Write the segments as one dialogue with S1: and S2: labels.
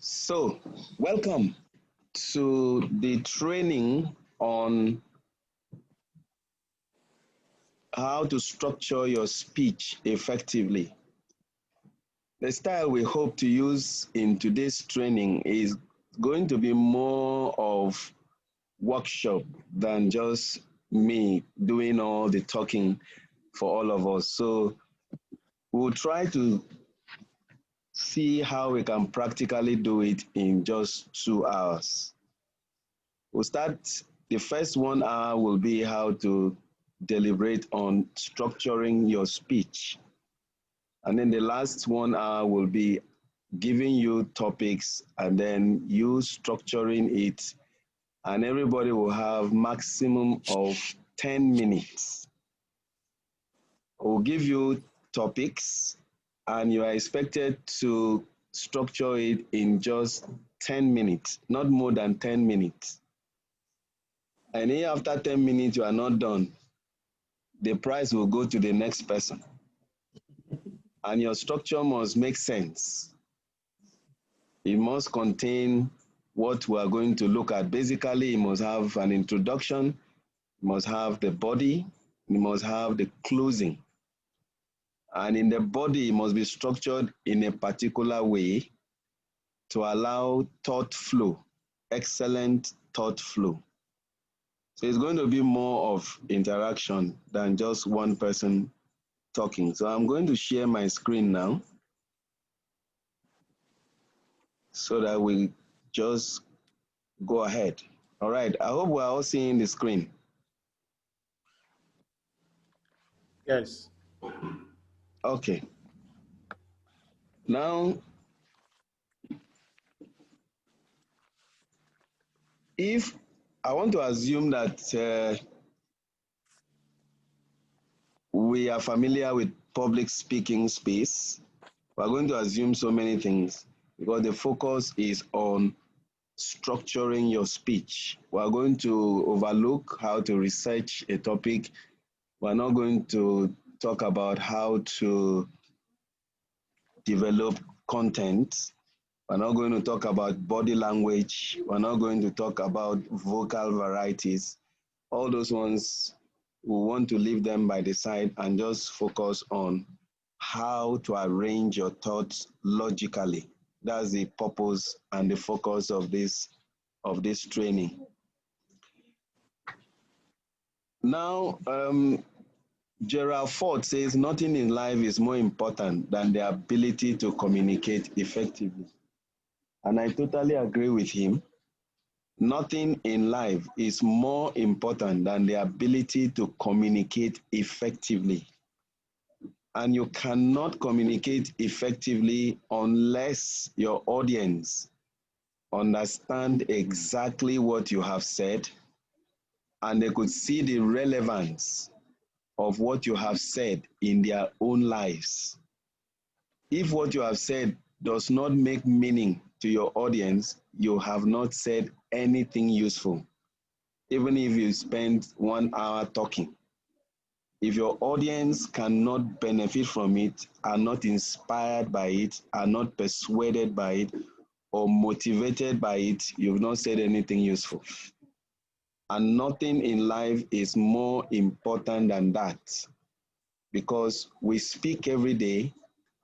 S1: So, welcome to the training on how to structure your speech effectively. The style we hope to use in today's training is going to be more of workshop than just me doing all the talking for all of us. So, we'll try to see how we can practically do it in just 2 hours. We'll start, the first 1 hour will be how to deliberate on structuring your speech. And then the last 1 hour will be giving you topics and then you structuring it. And everybody will have maximum of 10 minutes. We'll give you topics and you are expected to structure it in just 10 minutes, not more than 10 minutes. And if after 10 minutes you are not done, the prize will go to the next person. And your structure must make sense. It must contain what we are going to look at. Basically, it must have an introduction, it must have the body, it must have the closing. And in the body, it must be structured in a particular way to allow thought flow, excellent thought flow. So it's going to be more of interaction than just one person talking. So I'm going to share my screen now so that we just go ahead. All right, I hope we're all seeing the screen.
S2: Yes.
S1: Okay. Now, if I want to assume that we are familiar with public speaking space, we're going to assume so many things because the focus is on structuring your speech. We're going to overlook how to research a topic. We're not going to talk about how to develop content. We're not going to talk about body language. We're not going to talk about vocal varieties. All those ones, we want to leave them by the side and just focus on how to arrange your thoughts logically. That's the purpose and the focus of this training. Now, Gerald Ford says nothing in life is more important than the ability to communicate effectively. And I totally agree with him. Nothing in life is more important than the ability to communicate effectively. And you cannot communicate effectively unless your audience understand exactly what you have said and they could see the relevance of what you have said in their own lives. If what you have said does not make meaning to your audience, you have not said anything useful, even if you spend 1 hour talking. If your audience cannot benefit from it, are not inspired by it, are not persuaded by it, or motivated by it, you've not said anything useful. And nothing in life is more important than that, because we speak every day,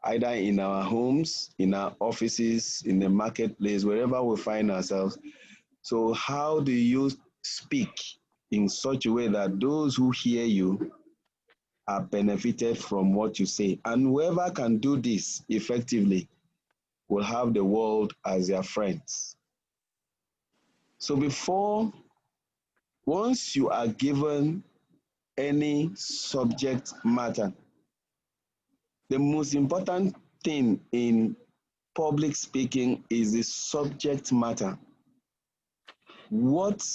S1: either in our homes, in our offices, in the marketplace, wherever we find ourselves. So how do you speak in such a way that those who hear you are benefited from what you say? And whoever can do this effectively will have the world as their friends. So once you are given any subject matter, the most important thing in public speaking is the subject matter. What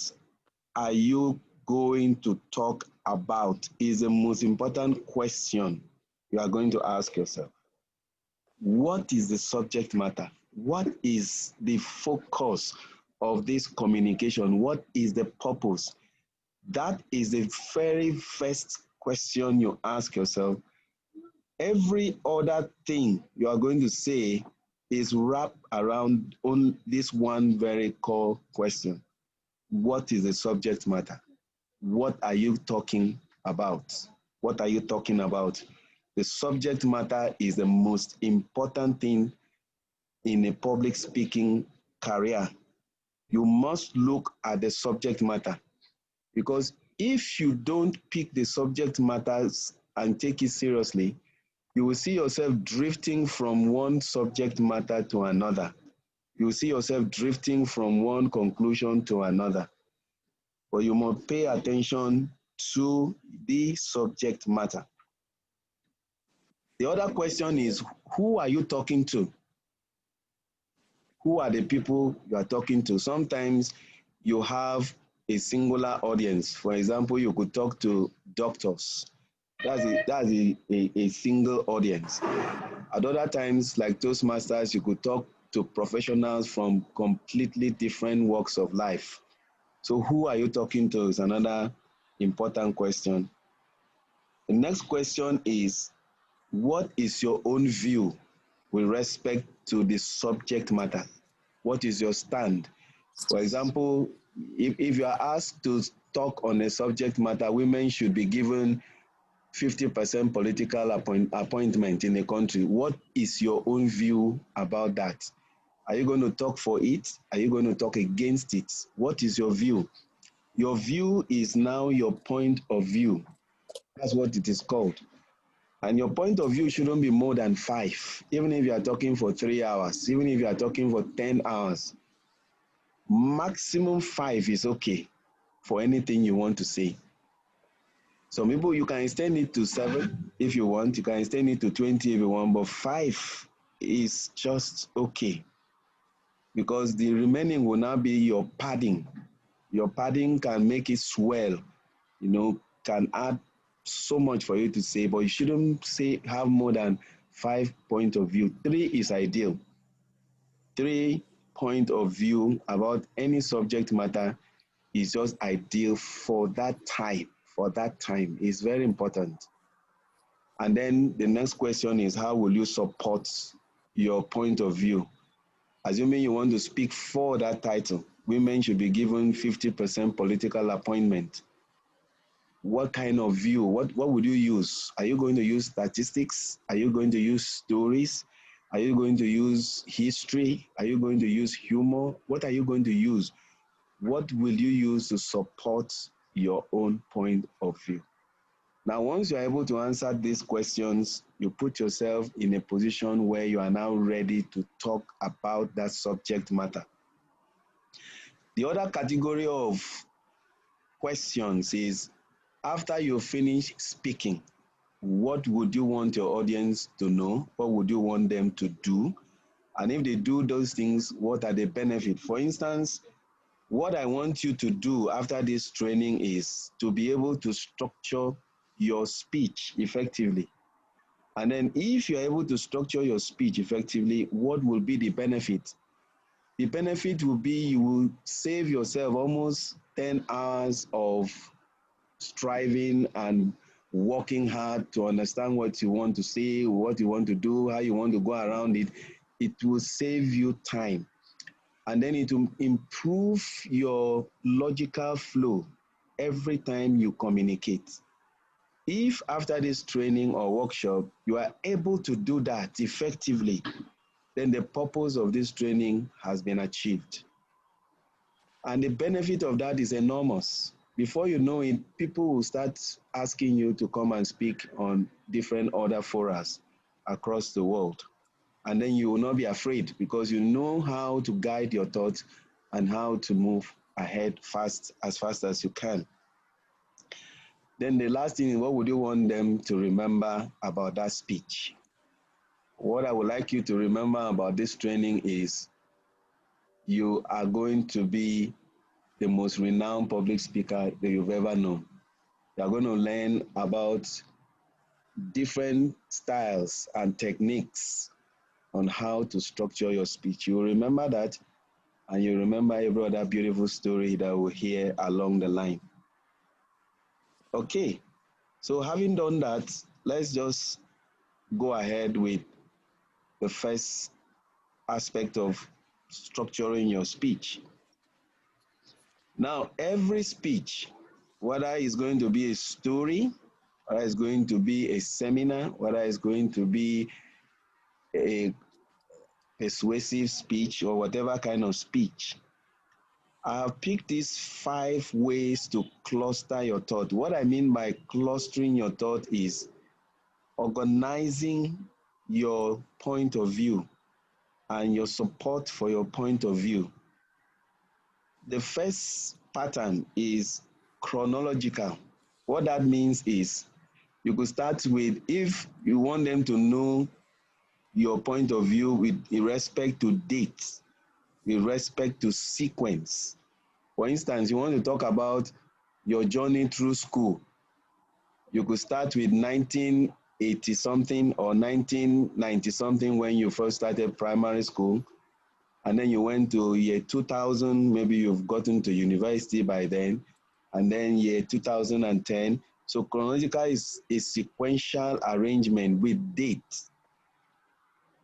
S1: are you going to talk about is the most important question you are going to ask yourself. What is the subject matter? What is the focus of this communication? What is the purpose? That is the very first question you ask yourself. Every other thing you are going to say is wrapped around on this one very core question. What is the subject matter? What are you talking about? What are you talking about? The subject matter is the most important thing in a public speaking career. You must look at the subject matter, because if you don't pick the subject matters and take it seriously, you will see yourself drifting from one subject matter to another. You will see yourself drifting from one conclusion to another. But you must pay attention to the subject matter. The other question is, who are you talking to? Who are the people you are talking to? Sometimes you have a singular audience. For example, you could talk to doctors. That's a single audience. At other times, like Toastmasters, you could talk to professionals from completely different walks of life. So who are you talking to is another important question. The next question is, what is your own view with respect to the subject matter? What is your stand? For example, if you are asked to talk on a subject matter, women should be given 50% political appointment in a country. What is your own view about that? Are you going to talk for it? Are you going to talk against it? What is your view? Your view is now your point of view. That's what it is called. And your point of view shouldn't be more than 5, even if you are talking for 3 hours, even if you are talking for 10 hours. Maximum 5 is okay for anything you want to say. Some people, you can extend it to 7 if you want, you can extend it to 20 if you want, but 5 is just okay, because the remaining will now be your padding. Your padding can make it swell, can add so much for you to say, but you shouldn't have more than 5 points of view. 3 is ideal. 3 point of view about any subject matter is just ideal for that time. For that time is very important. And then the next question is, how will you support your point of view? Assuming you want to speak for that title, women should be given 50% political appointment. What kind of view? What would you use? Are you going to use statistics? Are you going to use stories? Are you going to use history? Are you going to use humor? What are you going to use? What will you use to support your own point of view? Now, once you're able to answer these questions, you put yourself in a position where you are now ready to talk about that subject matter. The other category of questions is, after you finish speaking, what would you want your audience to know? What would you want them to do? And if they do those things, what are the benefits? For instance, what I want you to do after this training is to be able to structure your speech effectively. And then if you're able to structure your speech effectively, what will be the benefit? The benefit will be you will save yourself almost 10 hours of striving and working hard to understand what you want to say, what you want to do, how you want to go around it. It will save you time. And then it will improve your logical flow every time you communicate. If after this training or workshop, you are able to do that effectively, then the purpose of this training has been achieved. And the benefit of that is enormous. Before you know it, people will start asking you to come and speak on different other forums across the world. And then you will not be afraid, because you know how to guide your thoughts and how to move ahead as fast as you can. Then the last thing is, what would you want them to remember about that speech? What I would like you to remember about this training is, you are going to be the most renowned public speaker that you've ever known. You are going to learn about different styles and techniques on how to structure your speech. You will remember that, and you remember every other beautiful story that we'll hear along the line. Okay, so having done that, let's just go ahead with the first aspect of structuring your speech. Now, every speech, whether it's going to be a story, whether it's going to be a seminar, whether it's going to be a persuasive speech or whatever kind of speech, I have picked these 5 ways to cluster your thought. What I mean by clustering your thought is organizing your point of view and your support for your point of view. The first pattern is chronological. What that means is you could start with, if you want them to know your point of view with respect to date, with respect to sequence. For instance, you want to talk about your journey through school. You could start with 1980 something or 1990 something when you first started primary school, and then you went to year 2000, maybe you've gotten to university by then, and then year 2010. So chronological is a sequential arrangement with dates,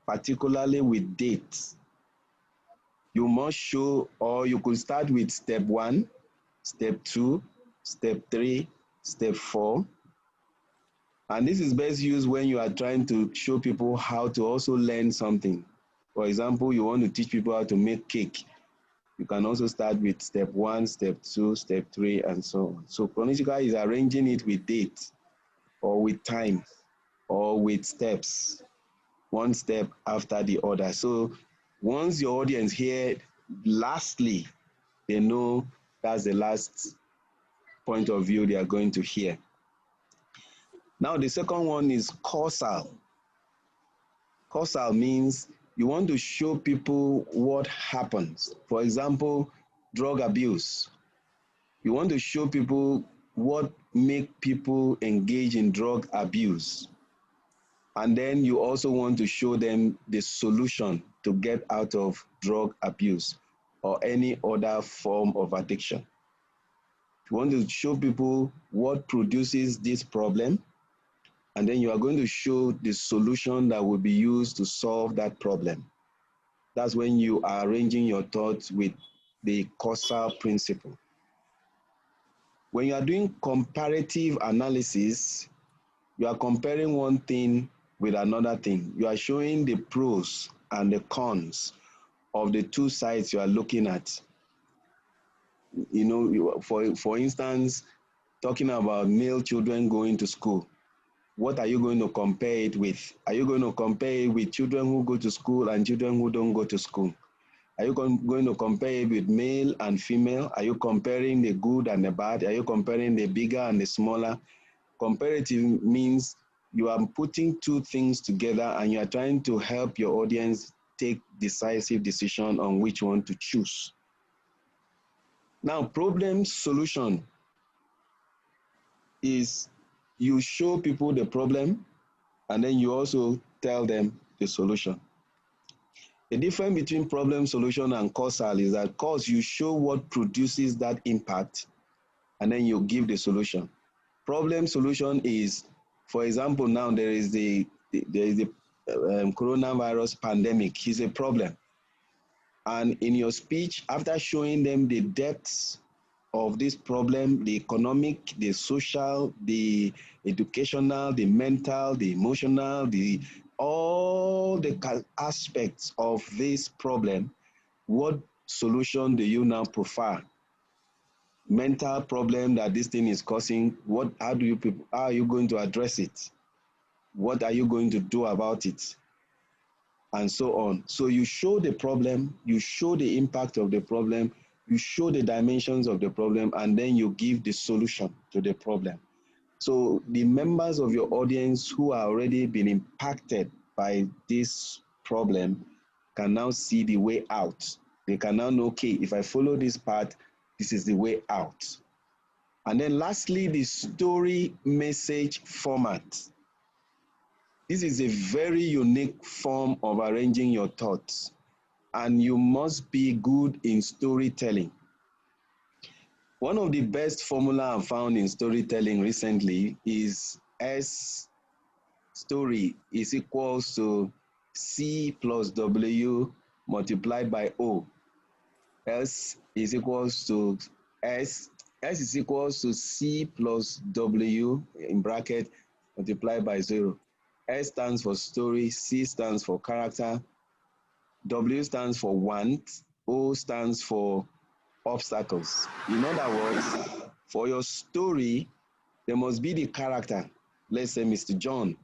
S1: particularly with dates. You must show, or you could start with step 1, step 2, step 3, step 4. And this is best used when you are trying to show people how to also learn something. For example, you want to teach people how to make cake. You can also start with step 1, step 2, step 3, and so on. So chronological is arranging it with date, or with time, or with steps, one step after the other. So once your audience hear lastly, they know that's the last point of view they are going to hear. Now the second one is causal. Causal means you want to show people what happens. For example, drug abuse. You want to show people what make people engage in drug abuse. And then you also want to show them the solution to get out of drug abuse or any other form of addiction. You want to show people what produces this problem, and then you are going to show the solution that will be used to solve that problem. That's when you are arranging your thoughts with the causal principle. When you are doing comparative analysis, you are comparing one thing with another thing. You are showing the pros and the cons of the two sides you are looking at. You know, for instance, talking about male children going to school, what are you going to compare it with? Are you going to compare it with children who go to school and children who don't go to school? Are you going to compare it with male and female? Are you comparing the good and the bad? Are you comparing the bigger and the smaller? Comparative means you are putting two things together and you are trying to help your audience take decisive decision on which one to choose. Now, problem solution is you show people the problem and then you also tell them the solution. The difference between problem solution and causal is that cause, you show what produces that impact and then you give the solution. Problem solution is, for example, now there is the coronavirus pandemic. It's a problem. And in your speech, after showing them the depths of this problem, the economic, the social, the educational, the mental, the emotional, all the aspects of this problem, what solution do you now prefer? Mental problem that this thing is causing, how are you going to address it? What are you going to do about it? And so on. So you show the problem, you show the impact of the problem, you show the dimensions of the problem, and then you give the solution to the problem. So the members of your audience who are already been impacted by this problem can now see the way out. They can now know, okay, if I follow this path, this is the way out. And then lastly, the story message format. This is a very unique form of arranging your thoughts, and you must be good in storytelling. One of the best formula I've found in storytelling recently is S story is equals to C plus W multiplied by O. S is equals to S. S is equals to C plus W in bracket multiplied by 0. S stands for story, C stands for character, W stands for want, O stands for obstacles. In other words, for your story, there must be the character. Let's say Mr. John.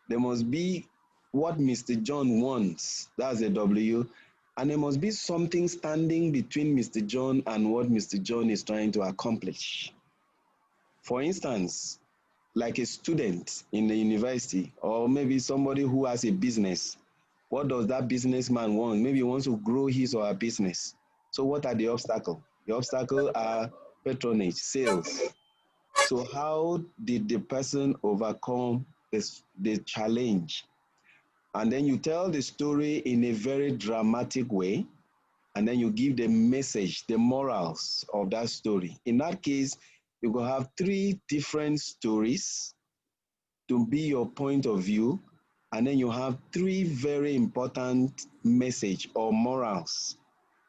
S1: There must be what Mr. John wants. That's a W. And there must be something standing between Mr. John and what Mr. John is trying to accomplish. For instance, like a student in the university, or maybe somebody who has a business. What does that businessman want? Maybe he wants to grow his or her business. So what are the obstacles? The obstacles are patronage, sales. So how did the person overcome the challenge? And then you tell the story in a very dramatic way, and then you give the message, the morals of that story. In that case, you will have 3 different stories to be your point of view, and then you have 3 very important message or morals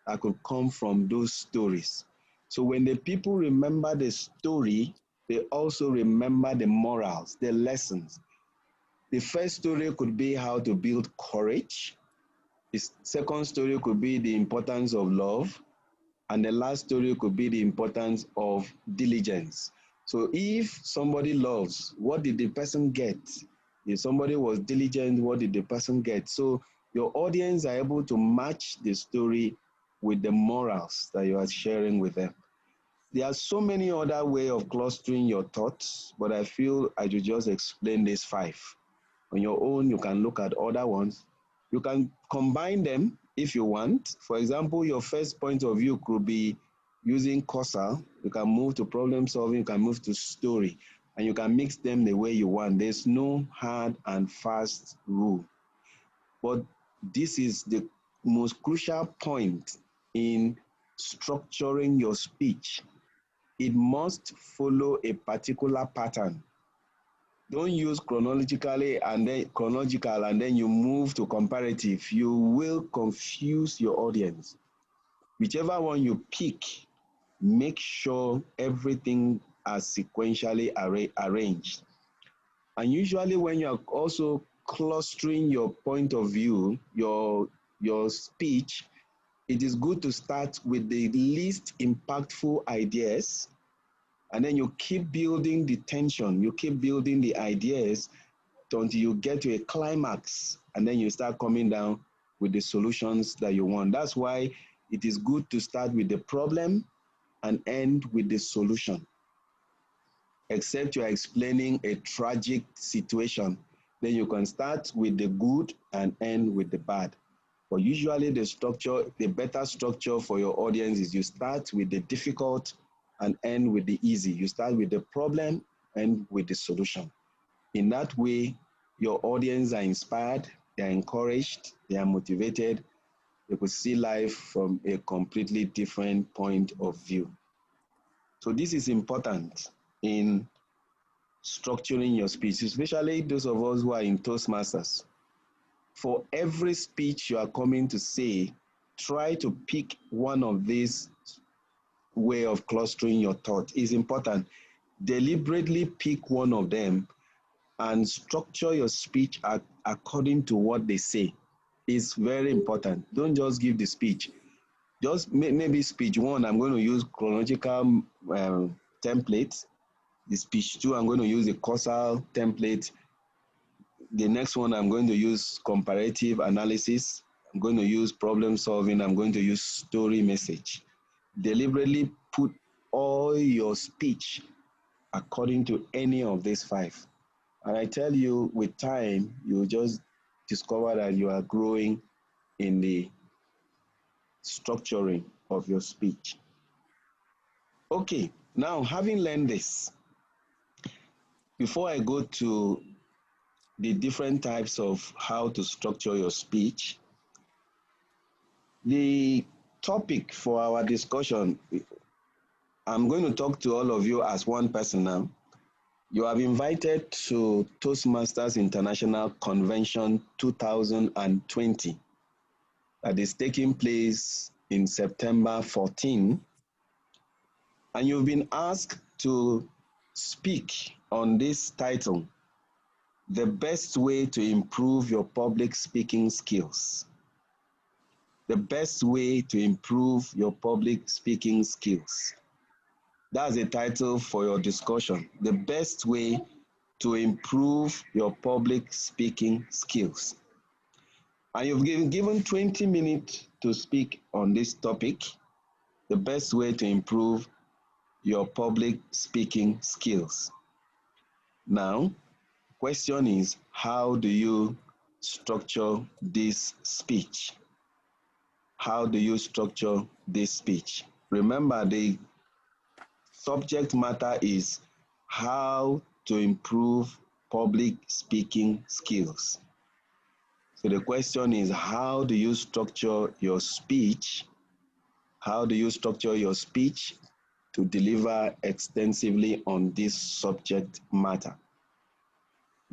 S1: that could come from those stories. So when the people remember the story, they also remember the morals, the lessons. The first story could be how to build courage. The second story could be the importance of love. And the last story could be the importance of diligence. So if somebody loves, what did the person get? If somebody was diligent, what did the person get? So your audience are able to match the story with the morals that you are sharing with them. There are so many other ways of clustering your thoughts, but I feel I should just explain these 5. On your own, you can look at other ones. You can combine them if you want. For example, your first point of view could be using causal. You can move to problem solving, you can move to story, and you can mix them the way you want. There's no hard and fast rule. But this is the most crucial point in structuring your speech. It must follow a particular pattern. Don't use chronological and then you move to comparative. You will confuse your audience. Whichever one you pick, make sure everything is sequentially arranged. And usually when you're also clustering your point of view, your speech, it is good to start with the least impactful ideas. And then you keep building the tension, you keep building the ideas until you get to a climax, and then you start coming down with the solutions that you want. That's why it is good to start with the problem and end with the solution. Except you are explaining a tragic situation, then you can start with the good and end with the bad. But usually the better structure for your audience is you start with the difficult and end with the easy. You start with the problem, end with the solution. In that way, your audience are inspired, they are encouraged, they are motivated, they could see life from a completely different point of view. So this is important in structuring your speech, especially those of us who are in Toastmasters. For every speech you are coming to say, try to pick one of these way of clustering your thought. Is important. Deliberately pick one of them and structure your speech according to what they say. It's very important. Don't just give the speech. Just maybe speech 1, I'm going to use chronological template. The speech 2, I'm going to use the causal template. The next one, I'm going to use comparative analysis. I'm going to use problem solving. I'm going to use story message. Deliberately put all your speech according to any of these 5. And I tell you, with time, you'll just discover that you are growing in the structuring of your speech. Okay, now having learned this, before I go to the different types of how to structure your speech, the topic for our discussion, I'm going to talk to all of you as one person now. You have invited to Toastmasters International Convention 2020. that is taking place in September 14, and you've been asked to speak on this title, The Best Way to Improve Your Public Speaking Skills. The best way to improve your public speaking skills. That's the title for your discussion. The best way to improve your public speaking skills. And you've been given 20 minutes to speak on this topic, the best way to improve your public speaking skills. Now, question is, how do you structure this speech? How do you structure this speech? Remember, the subject matter is how to improve public speaking skills. So the question is, how do you structure your speech? How do you structure your speech to deliver extensively on this subject matter?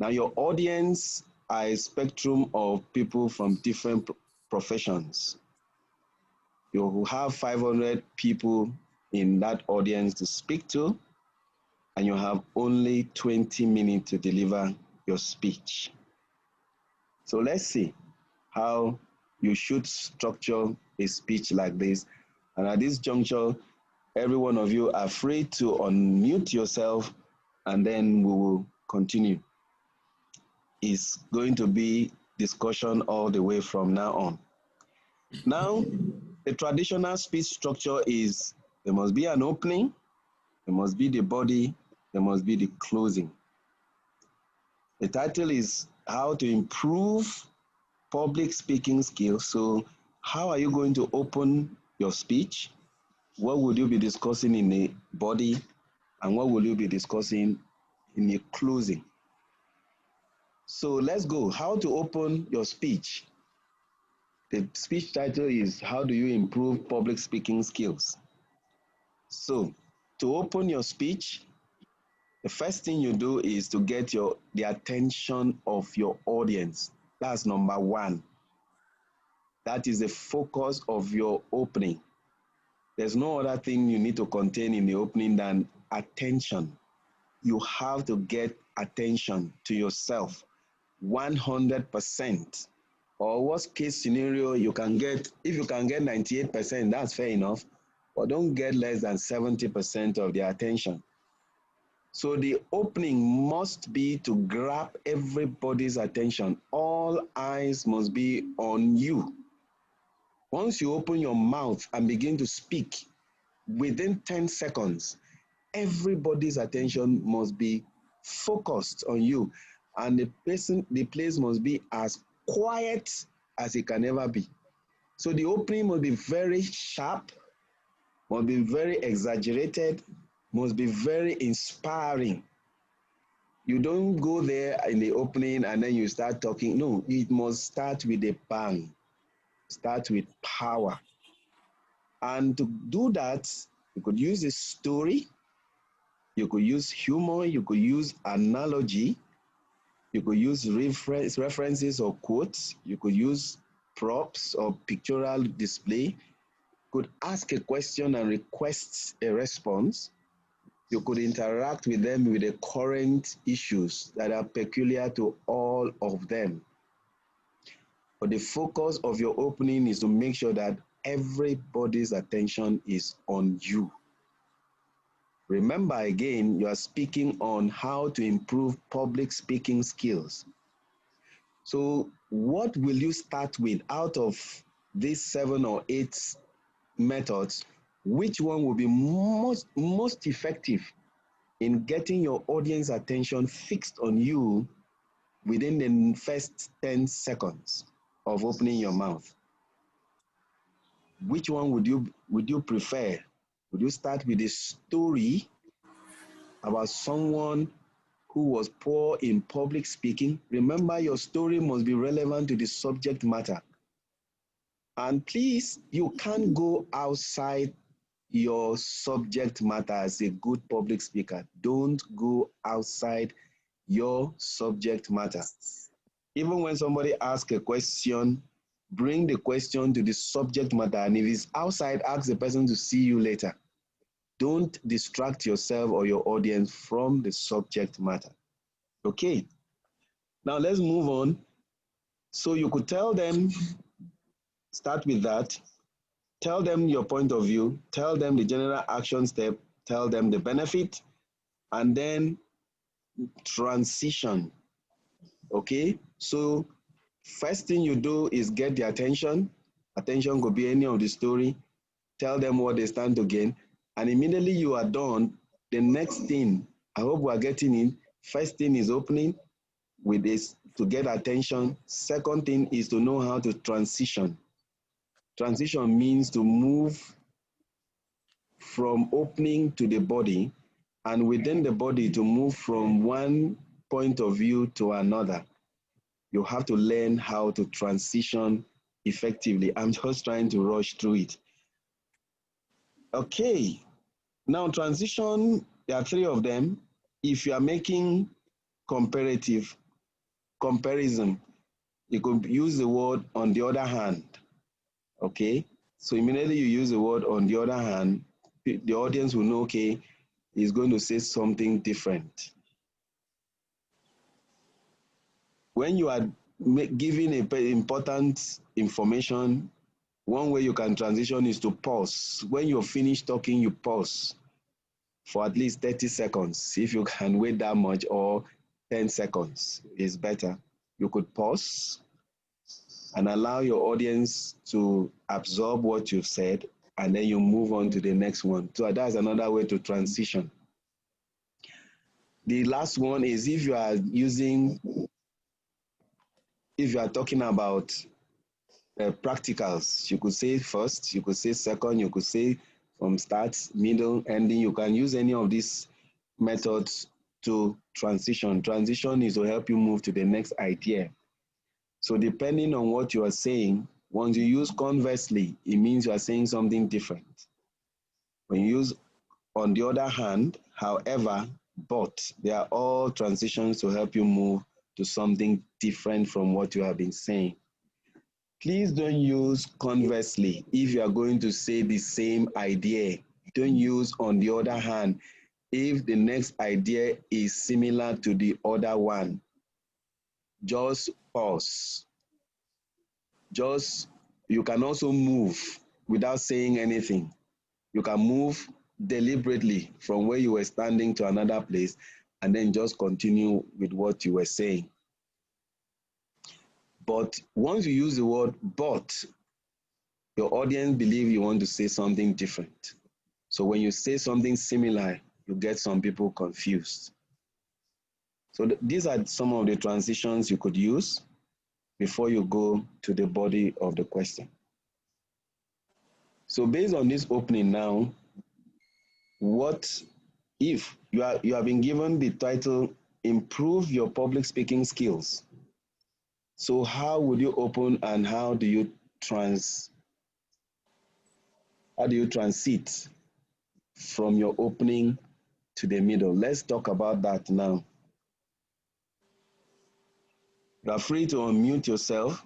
S1: Now, your audience are a spectrum of people from different professions. You will have 500 people in that audience to speak to, and you have only 20 minutes to deliver your speech. So let's see how you should structure a speech like this. And at this juncture, every one of you are free to unmute yourself, and then we will continue. It's going to be discussion all the way from now on. Now, the traditional speech structure is there must be an opening, there must be the body, there must be the closing. The title is how to improve public speaking skills. So how are you going to open your speech? What will you be discussing in the body? And what will you be discussing in the closing? So let's go. How to open your speech. The speech title is how do you improve public speaking skills? So to open your speech, the first thing you do is to get the attention of your audience. That's number one. That is the focus of your opening. There's no other thing you need to contain in the opening than attention. You have to get attention to yourself 100%. Or worst case scenario, if you can get 98%, that's fair enough. But don't get less than 70% of the attention. So the opening must be to grab everybody's attention. All eyes must be on you. Once you open your mouth and begin to speak, within 10 seconds, everybody's attention must be focused on you. And the place must be as quiet as it can ever be. So the opening must be very sharp, must be very exaggerated, must be inspiring. You don't go there in the opening and then you start talking. No, it must start with a bang, start with power. And to do that, you could use a story, you could use humor, you could use analogy, you could use references or quotes, you could use props or pictorial display, you could ask a question and request a response. You could interact with them with the current issues that are peculiar to all of them. But the focus of your opening is to make sure that everybody's attention is on you. Remember again, you are speaking on how to improve public speaking skills. So what will you start with out of these 7 or 8 methods? Which one will be most effective in getting your audience attention fixed on you within the first 10 seconds of opening your mouth? Which one would you prefer? Would you start with a story about someone who was poor in public speaking? Remember, your story must be relevant to the subject matter. And please, you can't go outside your subject matter as a good public speaker. Don't go outside your subject matter. Even when somebody asks a question Bring the question to the subject matter, and if it's outside, ask the person to see you later. Don't distract yourself or your audience from the subject matter. Okay, now let's move on. So you could tell them, start with that, tell them your point of view, tell them the general action step, tell them the benefit, and then transition. Okay, so first thing you do is get the attention. Attention could be any of the story. Tell them what they stand to gain, and immediately you are done. The next thing, I hope we are getting in. First thing is opening with this to get attention. Second thing is to know how to transition. Transition means to move from opening to the body, and within the body to move from one point of view to another. You have to learn how to transition effectively. I'm just trying to rush through it. Okay, now transition, there are three of them. If you are making comparative comparison, you could use the word on the other hand. Okay, so immediately you use the word on the other hand, the audience will know, okay, he's going to say something different. When you are giving important information, one way you can transition is to pause. When you're finished talking, you pause for at least 30 seconds. If you can wait that much, or 10 seconds is better. You could pause and allow your audience to absorb what you've said, and then you move on to the next one. So that's another way to transition. The last one is if you are talking about practicals, you could say first, you could say second, you could say from start, middle, ending. You can use any of these methods to transition. Transition is to help you move to the next idea. So depending on what you are saying, once you use conversely, it means you are saying something different. When you use on the other hand, however, but, they are all transitions to help you move to something different from what you have been saying. Please don't use conversely if you are going to say the same idea. Don't use on the other hand if the next idea is similar to the other one. Just pause. You can also move without saying anything. You can move deliberately from where you were standing to another place, and then just continue with what you were saying. But once you use the word but, your audience believe you want to say something different. So when you say something similar, you get some people confused. So these are some of the transitions you could use before you go to the body of the question. So based on this opening now, what if you have been given the title, Improve Your Public Speaking Skills? So how would you open, and how do you transit from your opening to the middle? Let's talk about that now. You are free to unmute yourself.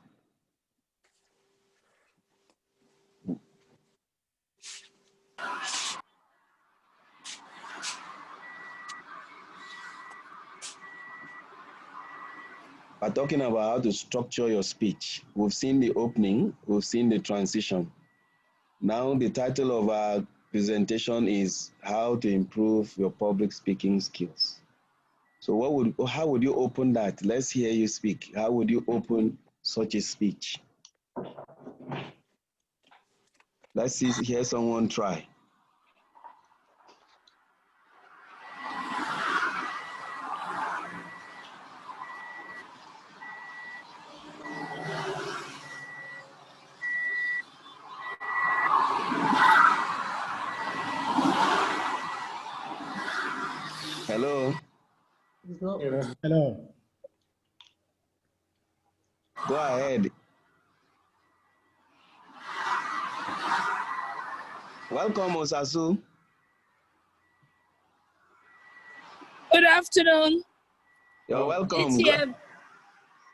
S1: We're talking about how to structure your speech. We've seen the opening, we've seen the transition. Now the title of our presentation is How to Improve Your Public Speaking Skills. So how would you open that? Let's hear you speak. How would you open such a speech? Let's hear someone try. Hello?
S2: Hello.
S1: Go ahead. Welcome, Osasu.
S3: Good afternoon.
S1: You're welcome.
S3: It's here.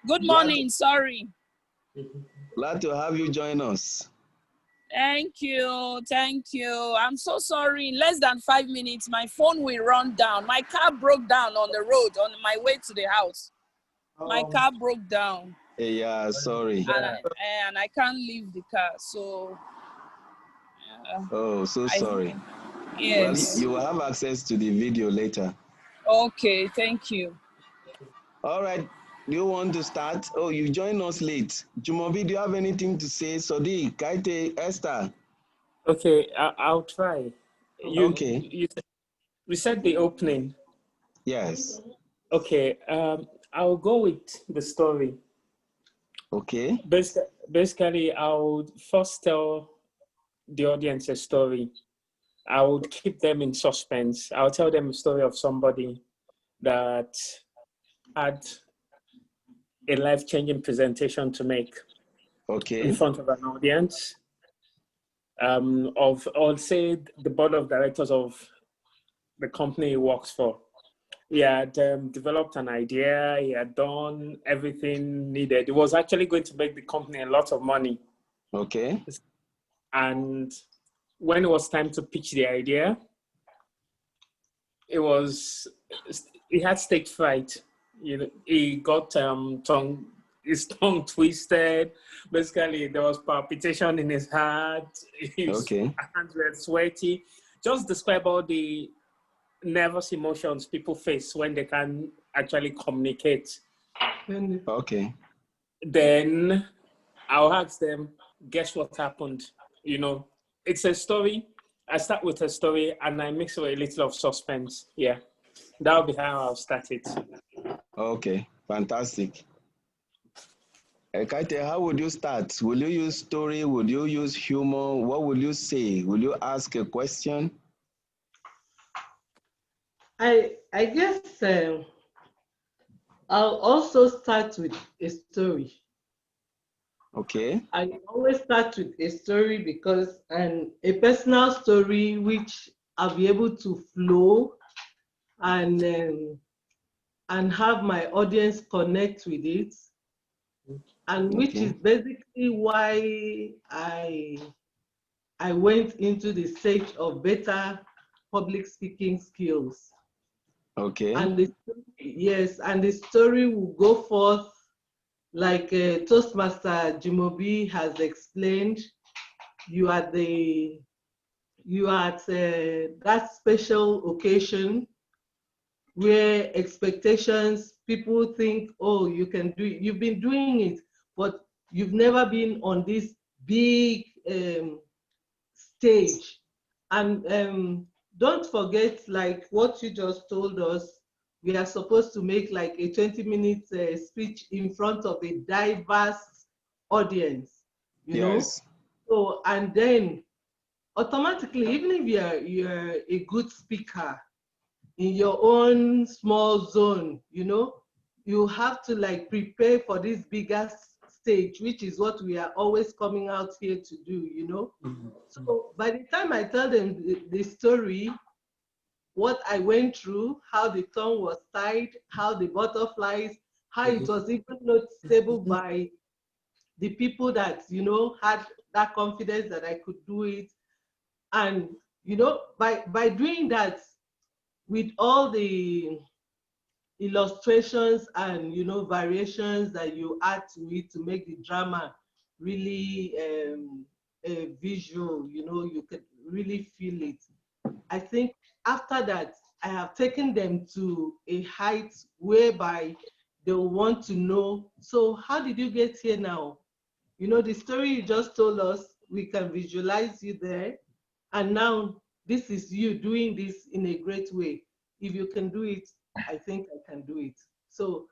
S3: Good morning, sorry.
S1: Glad to have you join us.
S3: Thank you. Thank you. I'm so sorry. In less than 5 minutes, my phone will run down. My car broke down on the road on my way to the house. My car broke down.
S1: Yeah, sorry.
S3: And I can't leave the car. So,
S1: Oh, so sorry. Well,
S3: yes.
S1: you will have access to the video later.
S3: Okay. Thank you.
S1: All right. Do you want to start? Oh, you joined us late. Jumobi, do you have anything to say? Sodiq, Kaite, Esther?
S2: Okay, I'll try.
S1: Okay.
S2: We said the opening.
S1: Yes.
S2: Okay, I'll go with the story.
S1: Okay.
S2: Basically, I would first tell the audience a story. I would keep them in suspense. I'll tell them a story of somebody that had a life-changing presentation to make
S1: Okay.
S2: in front of an audience. I'll say the board of directors of the company he works for. He had developed an idea. He had done everything needed. It was actually going to make the company a lot of money.
S1: Okay.
S2: And when it was time to pitch the idea, he had stage fright. He got his tongue twisted. Basically, there was palpitation in his heart. His hands were sweaty. Just describe all the nervous emotions people face when they can actually communicate.
S1: Okay.
S2: Then I'll ask them, guess what happened? It's a story. I start with a story and I mix with a little of suspense. Yeah, that'll be how I'll start it.
S1: Okay, fantastic. Kaite, how would you start? Will you use story? Would you use humor? What will you say? Will you ask a question?
S4: I guess I'll also start with a story.
S1: Okay.
S4: I always start with a story because a personal story which I'll be able to flow and have my audience connect with it, and which is basically why I went into the search of better public speaking skills.
S1: Okay.
S4: And the story will go forth like Toastmaster Jumobi has explained. You are at that special occasion where expectations, people think, oh, you can do it. You've been doing it, but you've never been on this big stage. And don't forget, like what you just told us, we are supposed to make like a 20-minute speech in front of a diverse audience, you know? So, and then automatically, even if you're a good speaker in your own small zone, you have to like prepare for this bigger stage, which is what we are always coming out here to do. So by the time I tell them the story, what I went through, how the tongue was tied, how the butterflies, how it was even noticeable by the people that, had that confidence that I could do it. And, by doing that, with all the illustrations and, variations that you add to it to make the drama really visual, you could really feel it. I think after that, I have taken them to a height whereby they will want to know, so how did you get here now? The story you just told us, we can visualize you there. And now this is you doing this in a great way. If you can do it, I think I can do it. So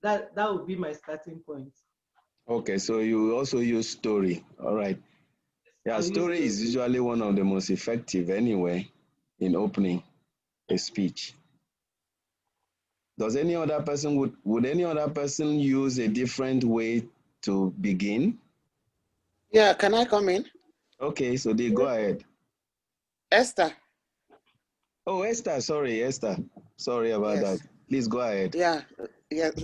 S4: that would be my starting point.
S1: Okay, so you also use story. All right. Yeah, story is usually one of the most effective anyway in opening a speech. Does any other person, would any other person use a different way to begin?
S5: Yeah, can I come in?
S1: Okay, so they go ahead.
S5: Esther.
S1: Oh, Esther, sorry, Esther. Sorry about that. Please go ahead.
S5: Yeah,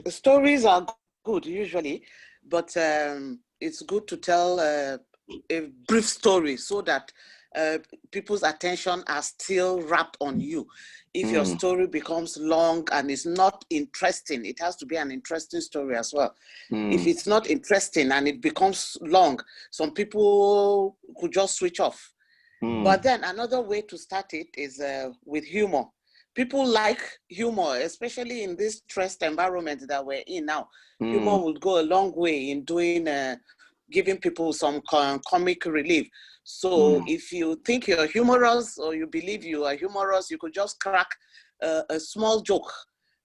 S5: stories are good usually, but it's good to tell a brief story so that people's attention are still wrapped on you. If your story becomes long and is not interesting, it has to be an interesting story as well. If it's not interesting and it becomes long, some people could just switch off. But then another way to start it is with humor. People like humor, especially in this stressed environment that we're in now. Humor will go a long way in doing, giving people some comic relief. So if you think you're humorous or you believe you are humorous, you could just crack a small joke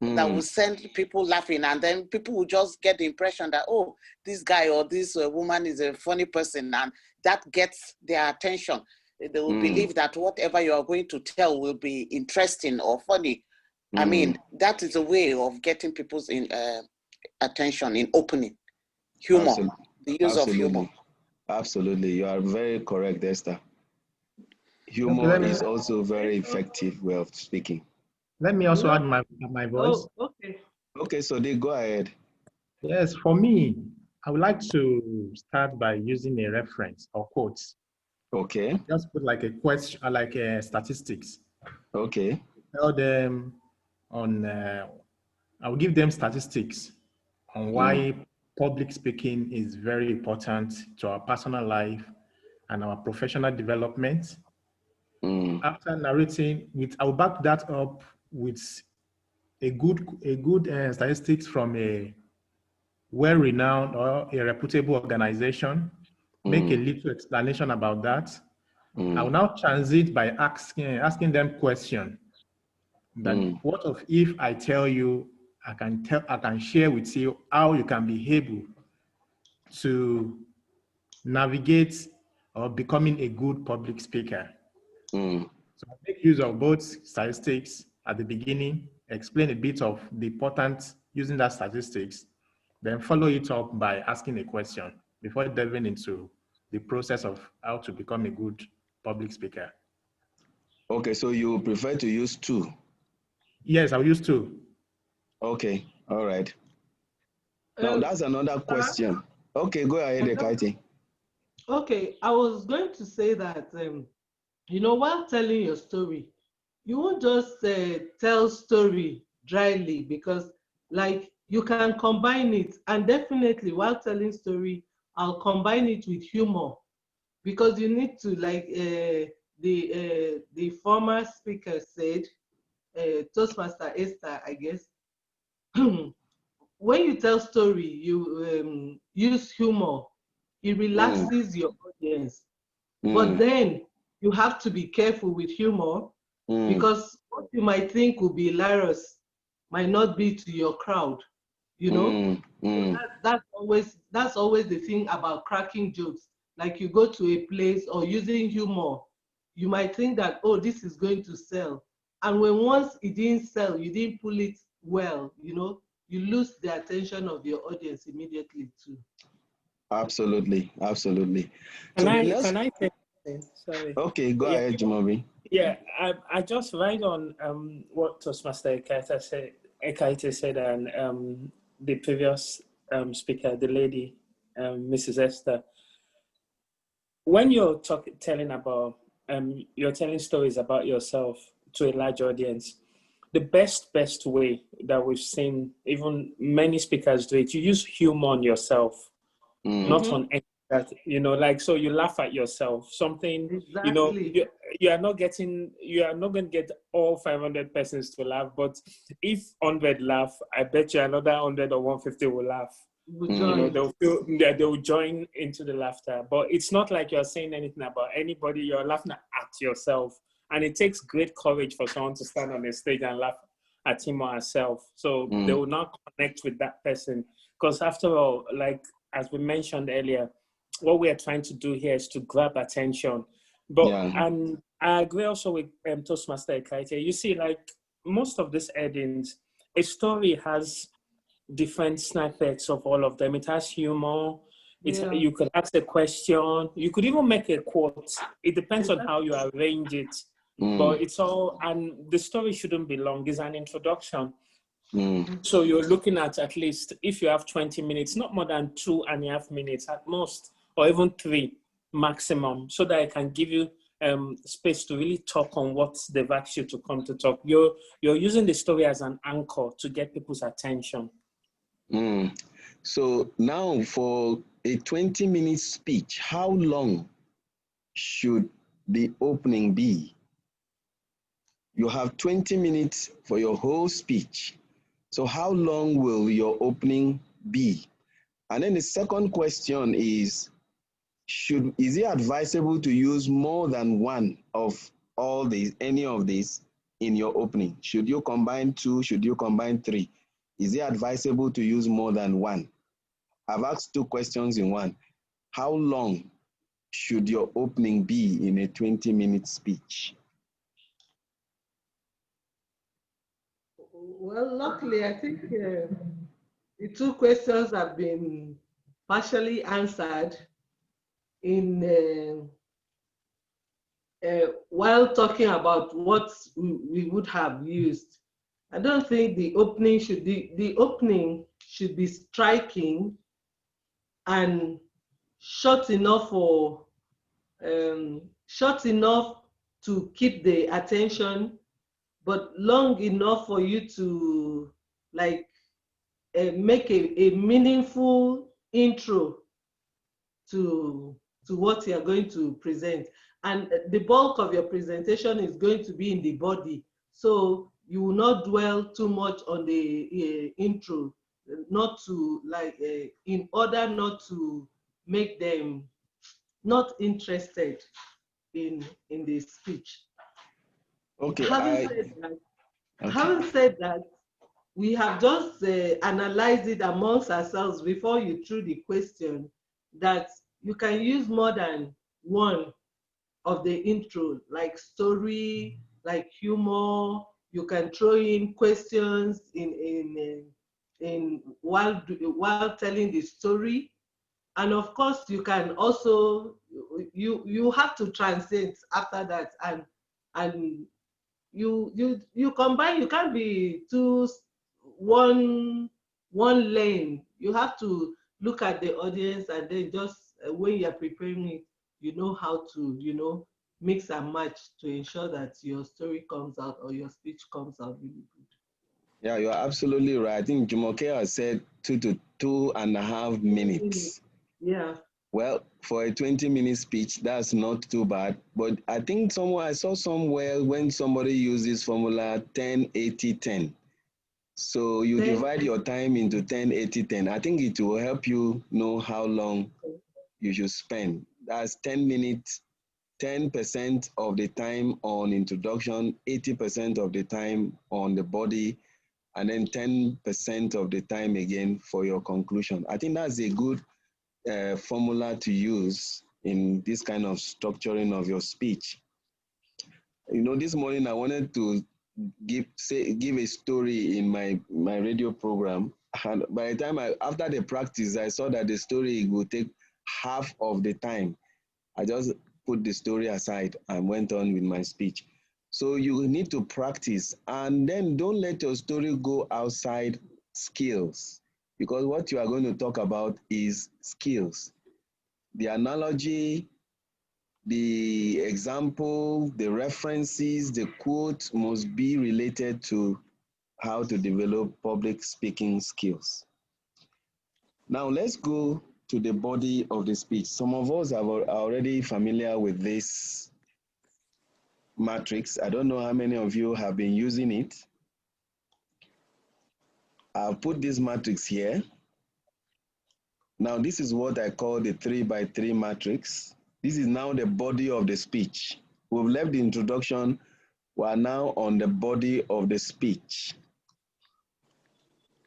S5: that will send people laughing, and then people will just get the impression that, oh, this guy or this woman is a funny person, and that gets their attention. They will believe that whatever you are going to tell will be interesting or funny. I mean, that is a way of getting people's attention in opening. Humor, the use of humor.
S1: Absolutely, you are very correct, Esther. Humor is also very effective way of speaking.
S6: Let me also add my voice.
S4: Oh, okay.
S1: Okay, so they go ahead.
S6: Yes, for me, I would like to start by using a reference or quotes.
S1: Okay.
S6: Just put like a question, like statistics.
S1: Okay.
S6: Tell them on, I will give them statistics on why public speaking is very important to our personal life and our professional development. After narrating, I will back that up with a good statistics from a well-renowned or a reputable organization. Make a little explanation about that. I will now transit by asking them question. That what if I tell you, I can share with you how you can be able to navigate or becoming a good public speaker. So I make use of both statistics at the beginning, explain a bit of the importance using that statistics, then follow it up by asking a question before delving into the process of how to become a good public speaker.
S1: Okay, so you prefer to use two?
S6: Yes, I'll use two.
S1: Okay, all right. Now that's another question. Okay, go ahead, Ekaite.
S4: Okay, I was going to say that, you know, while telling your story, you won't just tell story dryly, because like you can combine it, and definitely while telling story, I'll combine it with humor, because you need to, like the former speaker said, Toastmaster Esther, I guess, when you tell story, you use humor, it relaxes your audience. But then you have to be careful with humor, because what you might think will be hilarious might not be to your crowd, you know? That's always the thing about cracking jokes. Like you go to a place or using humor, you might think that, oh, this is going to sell. And when once it didn't sell, you didn't pull it well, you know, you lose the attention of your audience immediately too.
S1: Absolutely, absolutely.
S2: Can I say something? Sorry.
S1: Okay, go ahead, Jumobi.
S2: Yeah, I just write on what Toastmaster Ekaite said, and the previous speaker, the lady, Mrs. Esther. When you're telling stories about yourself to a large audience, the best way that we've seen, even many speakers do it, you use humor on yourself, not on any that, you know, like, so you laugh at yourself, something, exactly. You know, you are not going to get all 500 persons to laugh, but if 100 laugh, I bet you another 100 or 150 will laugh. You know, they'll join into the laughter, but it's not like you're saying anything about anybody, you're laughing at yourself. And it takes great courage for someone to stand on a stage and laugh at him or herself. So they will not connect with that person. Because after all, like, as we mentioned earlier, what we are trying to do here is to grab attention. But and I agree also with Toastmaster Ekaite. You see, like, most of these headings, a story has different snippets of all of them. It has humor. You could ask a question. You could even make a quote. It depends on how you arrange it. But it's all, and the story shouldn't be long. It's an introduction. So you're looking at least, if you have 20 minutes, not more than 2.5 minutes at most, or even 3 maximum, so that I can give you space to really talk on what they've asked you to come to talk. You're using the story as an anchor to get people's attention.
S1: So now for a 20-minute speech, how long should the opening be? You have 20 minutes for your whole speech. So how long will your opening be? And then the second question is it advisable to use more than one of all these, any of these in your opening? Should you combine 2? Should you combine 3? Is it advisable to use more than one? I've asked 2 questions in one. How long should your opening be in a 20-minute speech?
S4: Well, luckily, I think the 2 questions have been partially answered in while talking about what we would have used. I don't think the opening should be striking and short enough to keep the attention, but long enough for you to like make a meaningful intro to what you are going to present. And the bulk of your presentation is going to be in the body. So you will not dwell too much on the intro, not to in order not to make them not interested in the speech.
S1: Okay.
S4: Having said that, we have just analyzed it amongst ourselves before you threw the question that you can use more than one of the intro, like story, like humor. You can throw in questions in while telling the story, and of course you can also you have to translate after that, and you combine. You can't be one lane. You have to look at the audience, and then just when you're preparing it, you know how to mix and match to ensure that your story comes out or your speech comes out really good.
S1: Yeah, you're absolutely right. I think Jumoke has said 2 to 2.5 minutes.
S4: Yeah.
S1: Well, for a 20-minute speech, that's not too bad. But I think I saw somewhere when somebody uses formula 10-80-10. So you divide your time into 10-80-10. I think it will help you know how long you should spend. That's 10 minutes, 10% of the time on introduction, 80% of the time on the body, and then 10% of the time again for your conclusion. I think that's a good formula to use in this kind of structuring of your speech. You know, this morning I wanted to give a story in my radio program, and by the time after the practice, I saw that the story would take half of the time. I just put the story aside and went on with my speech. So you need to practice, and then don't let your story go outside skills, because what you are going to talk about is skills. The analogy, the example, the references, the quote must be related to how to develop public speaking skills. Now let's go to the body of the speech. Some of us are already familiar with this matrix. I don't know how many of you have been using it. I'll put this matrix here. Now this is what I call the 3x3 matrix. This is now the body of the speech. We've left the introduction. We are now on the body of the speech.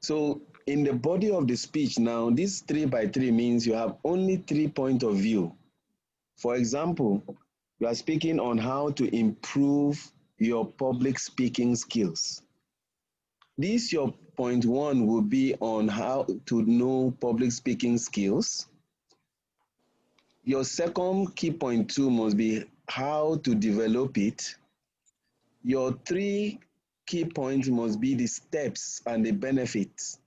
S1: So in the body of the speech now, this 3x3 means you have only 3 points of view. For example, you are speaking on how to improve your public speaking skills. This, your point 1 will be on how to know public speaking skills. Your second key point 2 must be how to develop it. Your 3 key point must be the steps and the benefits.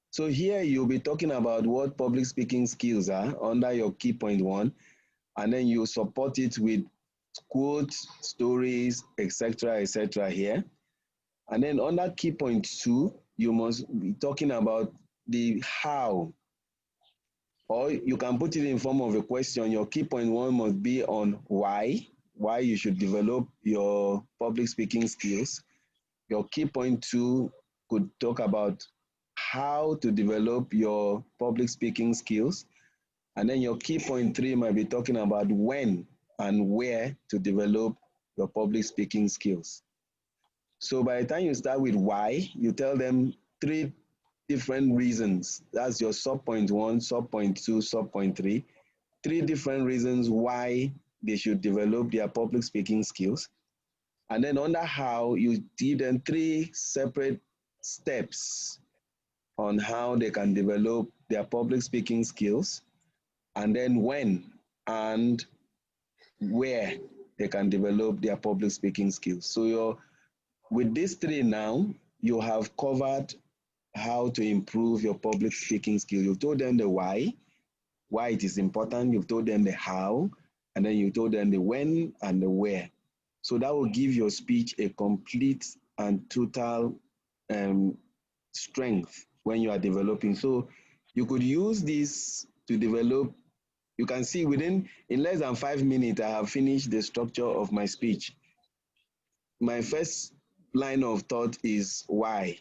S1: So here you'll be talking about what public speaking skills are under your key point 1, and then you support it with quotes, stories, etc. here. And then under key point 2, you must be talking about the how, or you can put it in form of a question. Your key point 1 must be on why you should develop your public speaking skills. Your key point 2 could talk about how to develop your public speaking skills. And then your key point 3 might be talking about when and where to develop your public speaking skills. So by the time you start with why, you tell them 3 different reasons. That's your sub point 1, sub point 2, sub point 3. 3 different reasons why they should develop their public speaking skills. And then under how, you give them 3 separate steps on how they can develop their public speaking skills, and then when and where they can develop their public speaking skills. So with these 3 now, you have covered how to improve your public speaking skill. You've told them the why it is important. You've told them the how, and then you told them the when and the where. So that will give your speech a complete and total strength when you are developing. So you could use this to develop. You can see in less than 5 minutes, I have finished the structure of my speech. My first line of thought is why.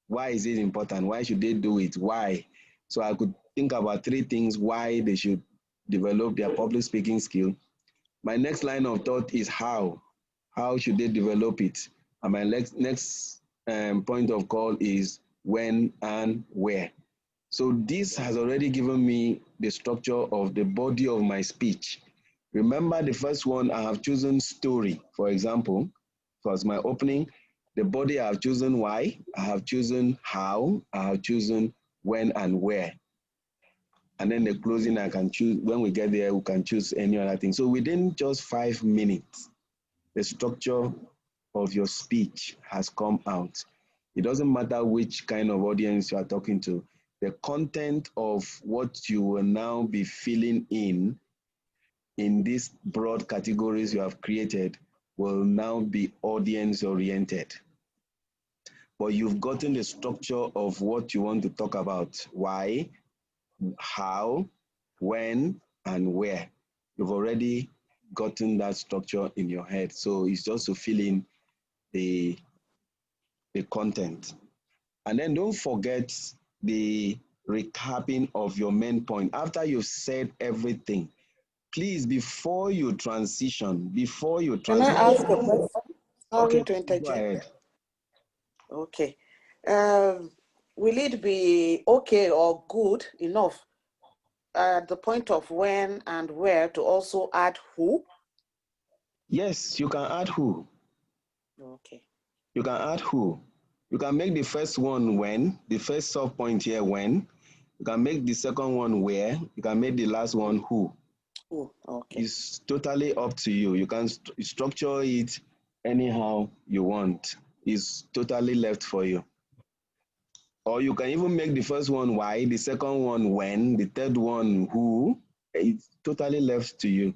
S1: Why is it important? Why should they do it? Why? So I could think about 3 things why they should develop their public speaking skill. My next line of thought is how. How should they develop it? And my next point of call is when and where. So this has already given me the structure of the body of my speech. Remember the first one, I have chosen story, for example, was my opening. The body I have chosen why, I have chosen how, I have chosen when and where. And then the closing I can choose, when we get there, we can choose any other thing. So within just 5 minutes, the structure of your speech has come out. It doesn't matter which kind of audience you are talking to. The content of what you will now be filling in these broad categories you have created will now be audience oriented. But you've gotten the structure of what you want to talk about. Why, how, when, and where. You've already gotten that structure in your head. So it's just to fill in the content. And then don't forget the recapping of your main point. After you've said everything, please, before you transition.
S5: Can I ask a question? Sorry to interject.
S1: Go ahead.
S5: Okay. Will it be okay or good enough at the point of when and where to also add who?
S1: Yes, you can add who.
S5: Okay.
S1: You can add who. You can make the first one when, the first sub point here when. You can make the second one where. You can make the last one who.
S5: Who, okay.
S1: It's totally up to you. You can structure it anyhow you want. It's totally left for you. Or you can even make the first one why, the second one when, the third one who. It's totally left to you.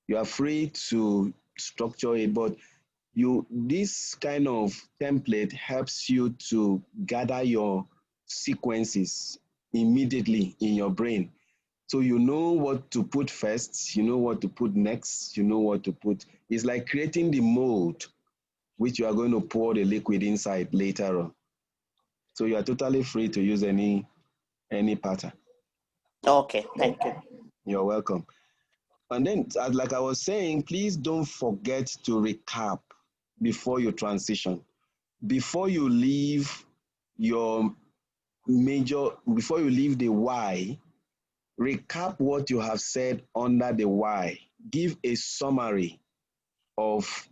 S1: You are free to structure it, but this kind of template helps you to gather your sequences immediately in your brain. So you know what to put first, you know what to put next, you know what to put. It's like creating the mold which you are going to pour the liquid inside later on. So you are totally free to use any pattern.
S5: Okay, thank you.
S1: You're welcome. And then, like I was saying, please don't forget to recap before you transition. Before you leave the why, recap what you have said under the why. Give a summary of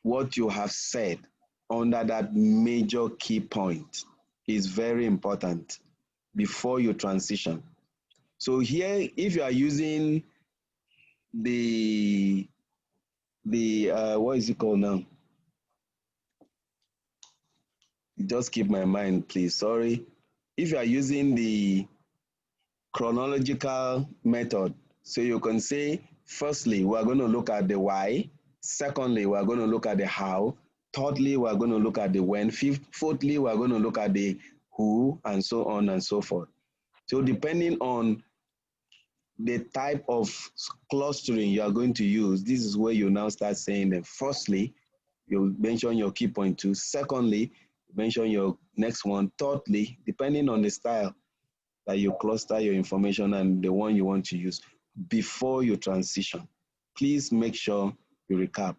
S1: what you have said under that major key point. Is very important before you transition. So here, if you are using what is it called now? just keep my mind, please. Sorry. If you are using the chronological method, so you can say, firstly, we're going to look at the why. Secondly, we're going to look at the how. Thirdly, we're going to look at the when. Fourthly, we're going to look at the who, and so on and so forth. So depending on the type of clustering you are going to use, this is where you now start saying that firstly, you mention your key point 2. Secondly, mention your next one. Thirdly, depending on the style that you cluster your information and the one you want to use before you transition. Please make sure you recap.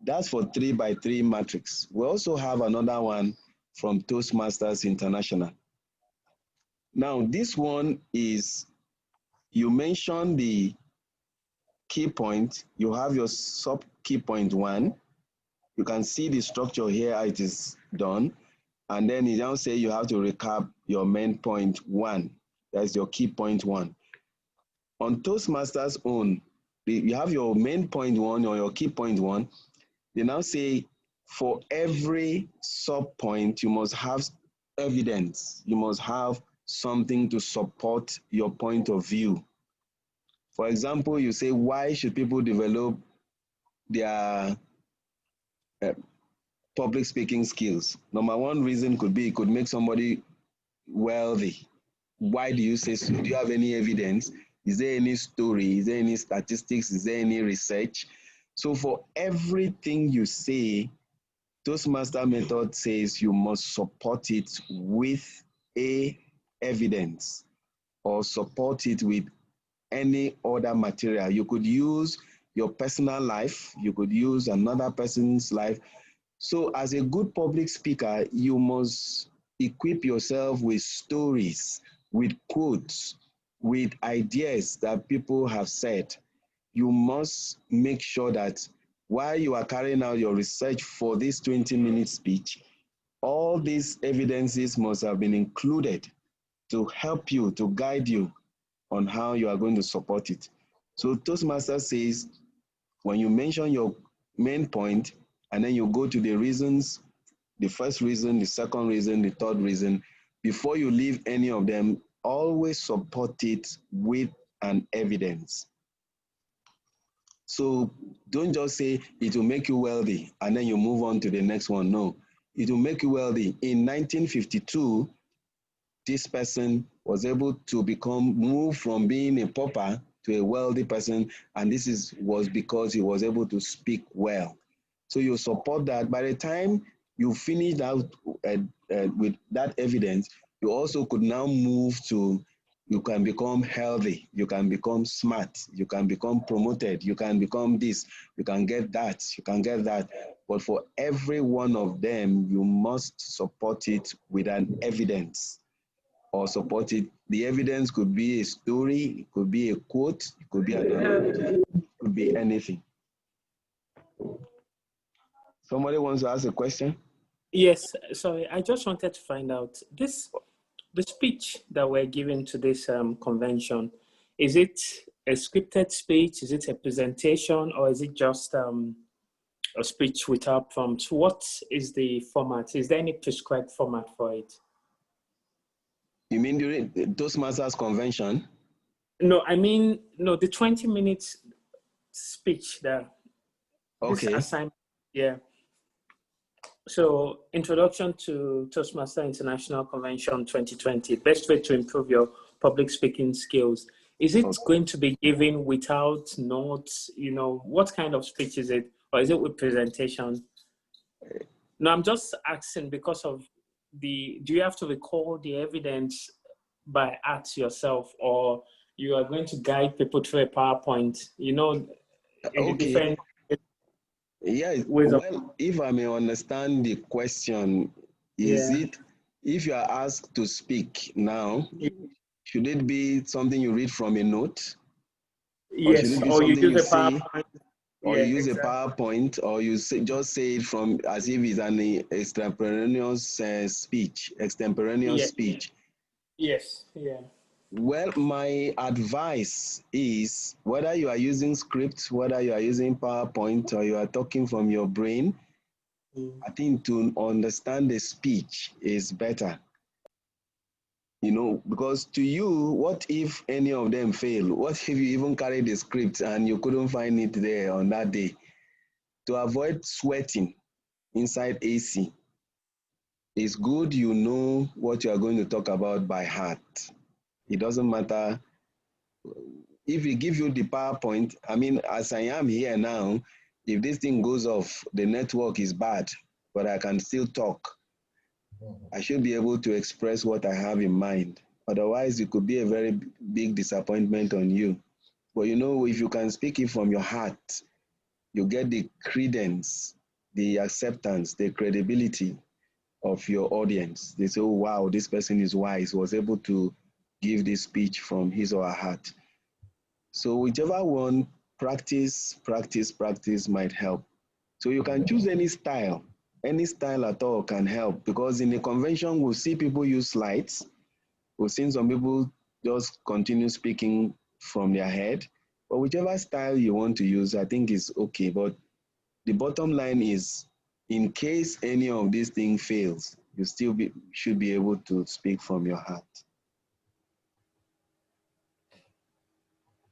S1: That's for 3x3 matrix. We also have another one from Toastmasters International. Now, this one is, you mention the key point, you have your sub key point 1. You can see the structure here, it is done. And then you now say you have to recap your main point 1. That's your key point 1. On Toastmasters own, you have your main point 1 or your key point 1. They now say for every sub point, you must have evidence. You must have something to support your point of view. For example, you say, why should people develop their public speaking skills? Number one reason could be it could make somebody wealthy. Why do you say so? Do you have any evidence? Is there any story? Is there any statistics? Is there any research? So for everything you say, Toastmaster method says you must support it with evidence or support it with any other material. You could use your personal life. You could use another person's life. So as a good public speaker, you must equip yourself with stories, with quotes, with ideas that people have said. You must make sure that while you are carrying out your research for this 20-minute speech, all these evidences must have been included to help you, to guide you on how you are going to support it. So Toastmaster says, when you mention your main point, and then you go to the reasons, the first reason, the second reason, the third reason, before you leave any of them, always support it with an evidence. So don't just say it will make you wealthy and then you move on to the next one. No, it will make you wealthy. In 1952, this person was able to move from being a pauper to a wealthy person, and this was because he was able to speak well. So you support that. By the time you finish out with that evidence, you also could now move to, you can become healthy, you can become smart, you can become promoted, you can become this, you can get that, you can get that. But for every one of them, you must support it with an evidence or support it. The evidence could be a story, it could be a quote, it could be it could be anything. Somebody wants to ask a question?
S2: Yes, sorry, I just wanted to find out the speech that we're giving to this convention, is it a scripted speech? Is it a presentation, or is it just a speech without prompts? What is the format? Is there any prescribed format for it?
S1: You mean during the Toastmasters convention?
S2: No, I mean, no, the 20 minutes speech there.
S1: Okay.
S2: This assignment, yeah. So, introduction to Toastmaster International Convention 2020, best way to improve your public speaking skills. Is it going to be given without notes? You know, what kind of speech is it? Or is it with presentation? No, I'm just asking because of do you have to record the evidence by art yourself, or you are going to guide people through a PowerPoint, you know, in different
S1: yeah, well, if I may understand the question, is it, if you are asked to speak now, should it be something you read from a note?
S2: Yes, or should it be something you use a PowerPoint?
S1: Or you use a PowerPoint, or you just say it from as if it's an extemporaneous speech, extemporaneous speech.
S2: Yes, yeah.
S1: Well, my advice is, whether you are using script, whether you are using PowerPoint, or you are talking from your brain, I think to understand the speech is better. You know, because to you, what if any of them fail? What if you even carry the script and you couldn't find it there on that day? To avoid sweating inside AC, it's good you know what you are going to talk about by heart. It doesn't matter if we give you the PowerPoint. I mean, as I am here now, if this thing goes off, the network is bad, but I can still talk. I should be able to express what I have in mind. Otherwise, it could be a very big disappointment on you. But you know, if you can speak it from your heart, you get the credence, the acceptance, the credibility of your audience. They say, oh, wow, this person is wise, was able to give this speech from his or her heart. So whichever one, practice might help. So you can choose any style at all can help, because in a convention, we'll see people use slides. We've seen some people just continue speaking from their head. But whichever style you want to use, I think is okay. But the bottom line is, in case any of these things fails, you still should be able to speak from your heart.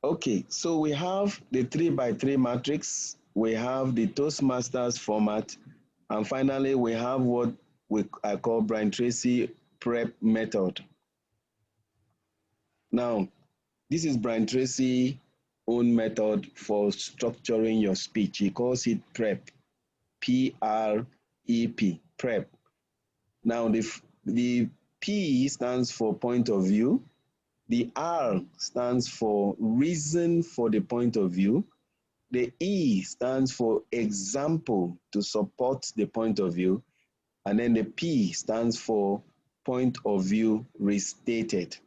S1: Okay, so we have the 3x3 matrix, we have the Toastmasters format, and finally we have what I call Brian Tracy prep method. Now, this is Brian Tracy's own method for structuring your speech. He calls it PREP, P-R-E-P, PREP. Now, the P stands for point of view. The R stands for reason for the point of view. The E stands for example to support the point of view. And then the P stands for point of view restated.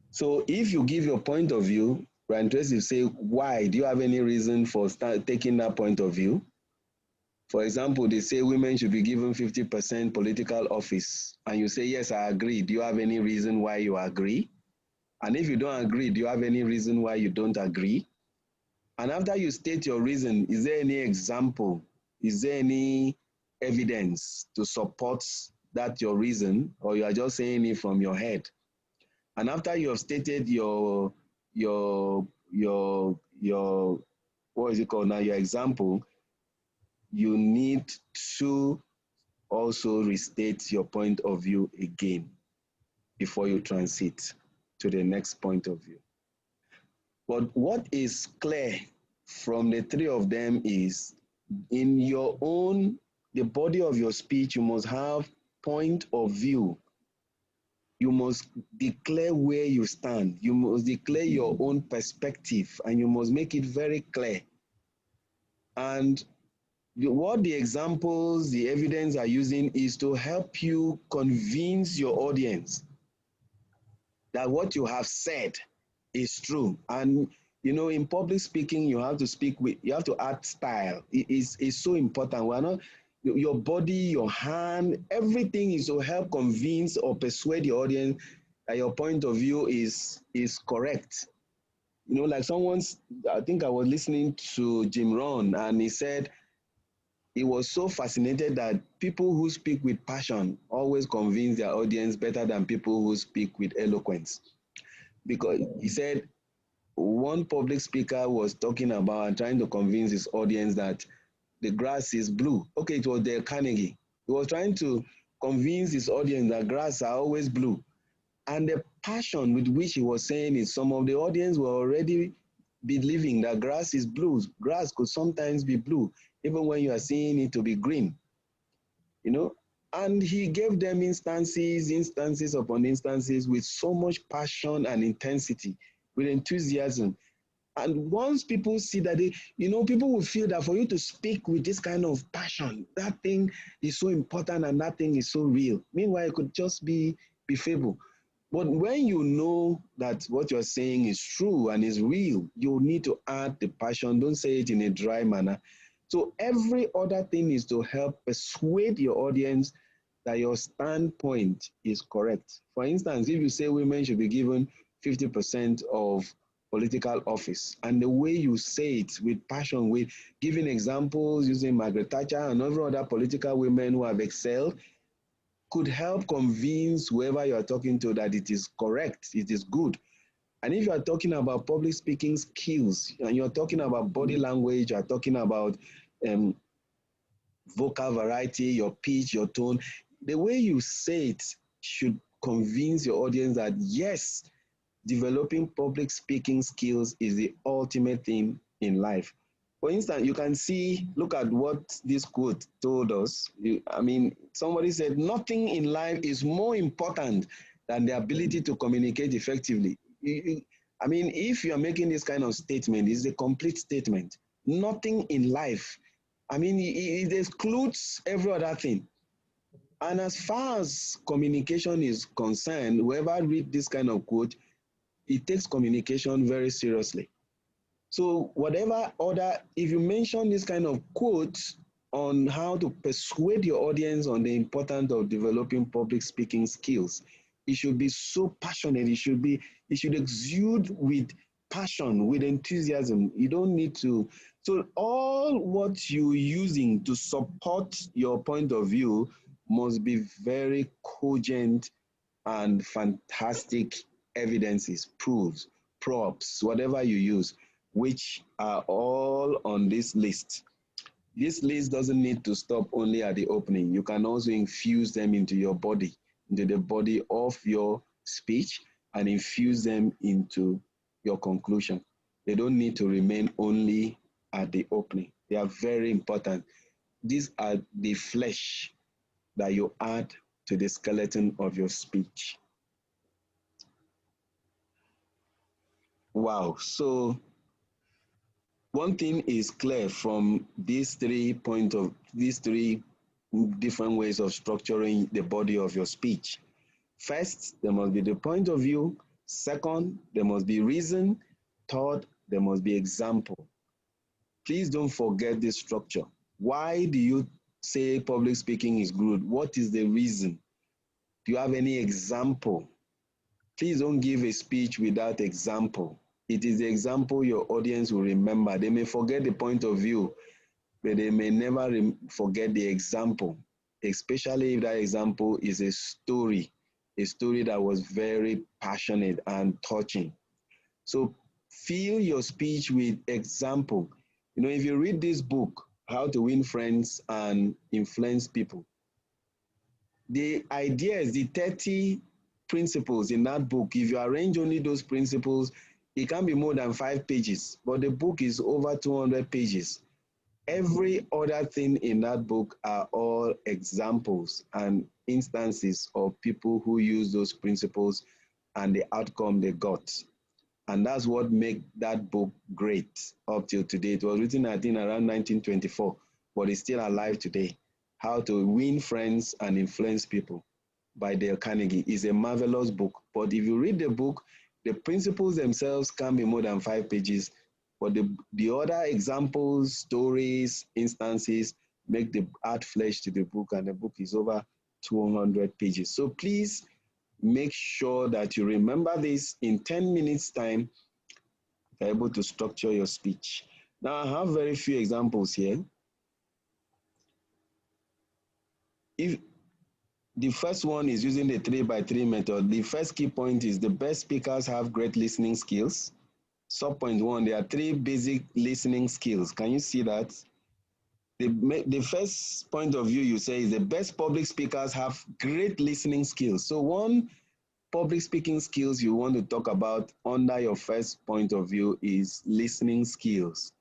S1: So if you give your point of view, Brian Tracy will say, why? Do you have any reason for taking that point of view? For example, they say women should be given 50% political office. And you say, yes, I agree. Do you have any reason why you agree? And if you don't agree, do you have any reason why you don't agree? And after you state your reason, is there any example? Is there any evidence to support that your reason, or you are just saying it from your head? And after you have stated your what is it called now, your example, you need to also restate your point of view again before you transit to the next point of view. But what is clear from the three of them is, in your own, the body of your speech, you must have point of view. You must declare where you stand. You must declare your own perspective, and you must make it very clear. And what the examples, the evidence are using is to help you convince your audience that what you have said is true. And you know, in public speaking, you have to add style. It's so important. We're not, your body, your hand, everything is to help convince or persuade the audience that your point of view is correct. You know, like I think I was listening to Jim Rohn, and he said he was so fascinated that people who speak with passion always convince their audience better than people who speak with eloquence. Because he said one public speaker was talking about and trying to convince his audience that the grass is blue. Okay, it was Dale Carnegie. He was trying to convince his audience that grass are always blue. And the passion with which he was saying it, some of the audience were already believing that grass is blue. Grass could sometimes be blue, even when you are seeing it to be green, you know? And he gave them instances upon instances with so much passion and intensity, with enthusiasm. And once people see that, people will feel that for you to speak with this kind of passion, that thing is so important and that thing is so real. Meanwhile, it could just be fable. But when you know that what you're saying is true and is real, you need to add the passion. Don't say it in a dry manner. So every other thing is to help persuade your audience that your standpoint is correct. For instance, if you say women should be given 50% of political office. And the way you say it with passion, with giving examples, using Margaret Thatcher and other other political women who have excelled, could help convince whoever you are talking to that it is correct, it is good. And if you are talking about public speaking skills, and you're talking about body language, you're talking about vocal variety, your pitch, your tone, the way you say it should convince your audience that yes, developing public speaking skills is the ultimate thing in life. For instance, you can see, look at what this quote told us. I mean, somebody said, nothing in life is more important than the ability to communicate effectively. I mean, if you're making this kind of statement, it's a complete statement. Nothing in life. I mean, it excludes every other thing. And as far as communication is concerned, whoever read this kind of quote, it takes communication very seriously. So whatever other, if you mention this kind of quotes on how to persuade your audience on the importance of developing public speaking skills, it should be so passionate. It should exude with passion, with enthusiasm. You don't need to. So all what you're using to support your point of view must be very cogent and fantastic evidences, proofs, props, whatever you use, which are all on this list. This list doesn't need to stop only at the opening. You can also infuse them into your body, into the body of your speech, and infuse them into your conclusion. They don't need to remain only at the opening. They are very important. These are the flesh that you add to the skeleton of your speech. Wow. So one thing is clear from these three different ways of structuring the body of your speech. First, there must be the point of view. Second, there must be reason. Third, there must be example. Please don't forget this structure. Why do you say public speaking is good? What is the reason? Do you have any example? Please don't give a speech without example. It is the example your audience will remember. They may forget the point of view, but they may never forget the example, especially if that example is a story that was very passionate and touching. So fill your speech with example. You know, if you read this book, How to Win Friends and Influence People, the ideas, the 30 principles in that book, if you arrange only those principles, it can be more than 5 pages, but the book is over 200 pages. Every other thing in that book are all examples and instances of people who use those principles and the outcome they got. And that's what makes that book great up till today. It was written, I think, around 1924, but it's still alive today. How to Win Friends and Influence People by Dale Carnegie is a marvelous book. But if you read the book, the principles themselves can be more than 5 pages, but the other examples, stories, instances make the add flesh to the book, and the book is over 200 pages. So please make sure that you remember this. In 10 minutes time, you're able to structure your speech. Now, I have very few examples here. If the first one is using the 3x3 method, the first key point is the best speakers have great listening skills. Subpoint 1, there are 3 basic listening skills. Can you see that? The first point of view you say is the best public speakers have great listening skills. So one public speaking skills you want to talk about under your first point of view is listening skills.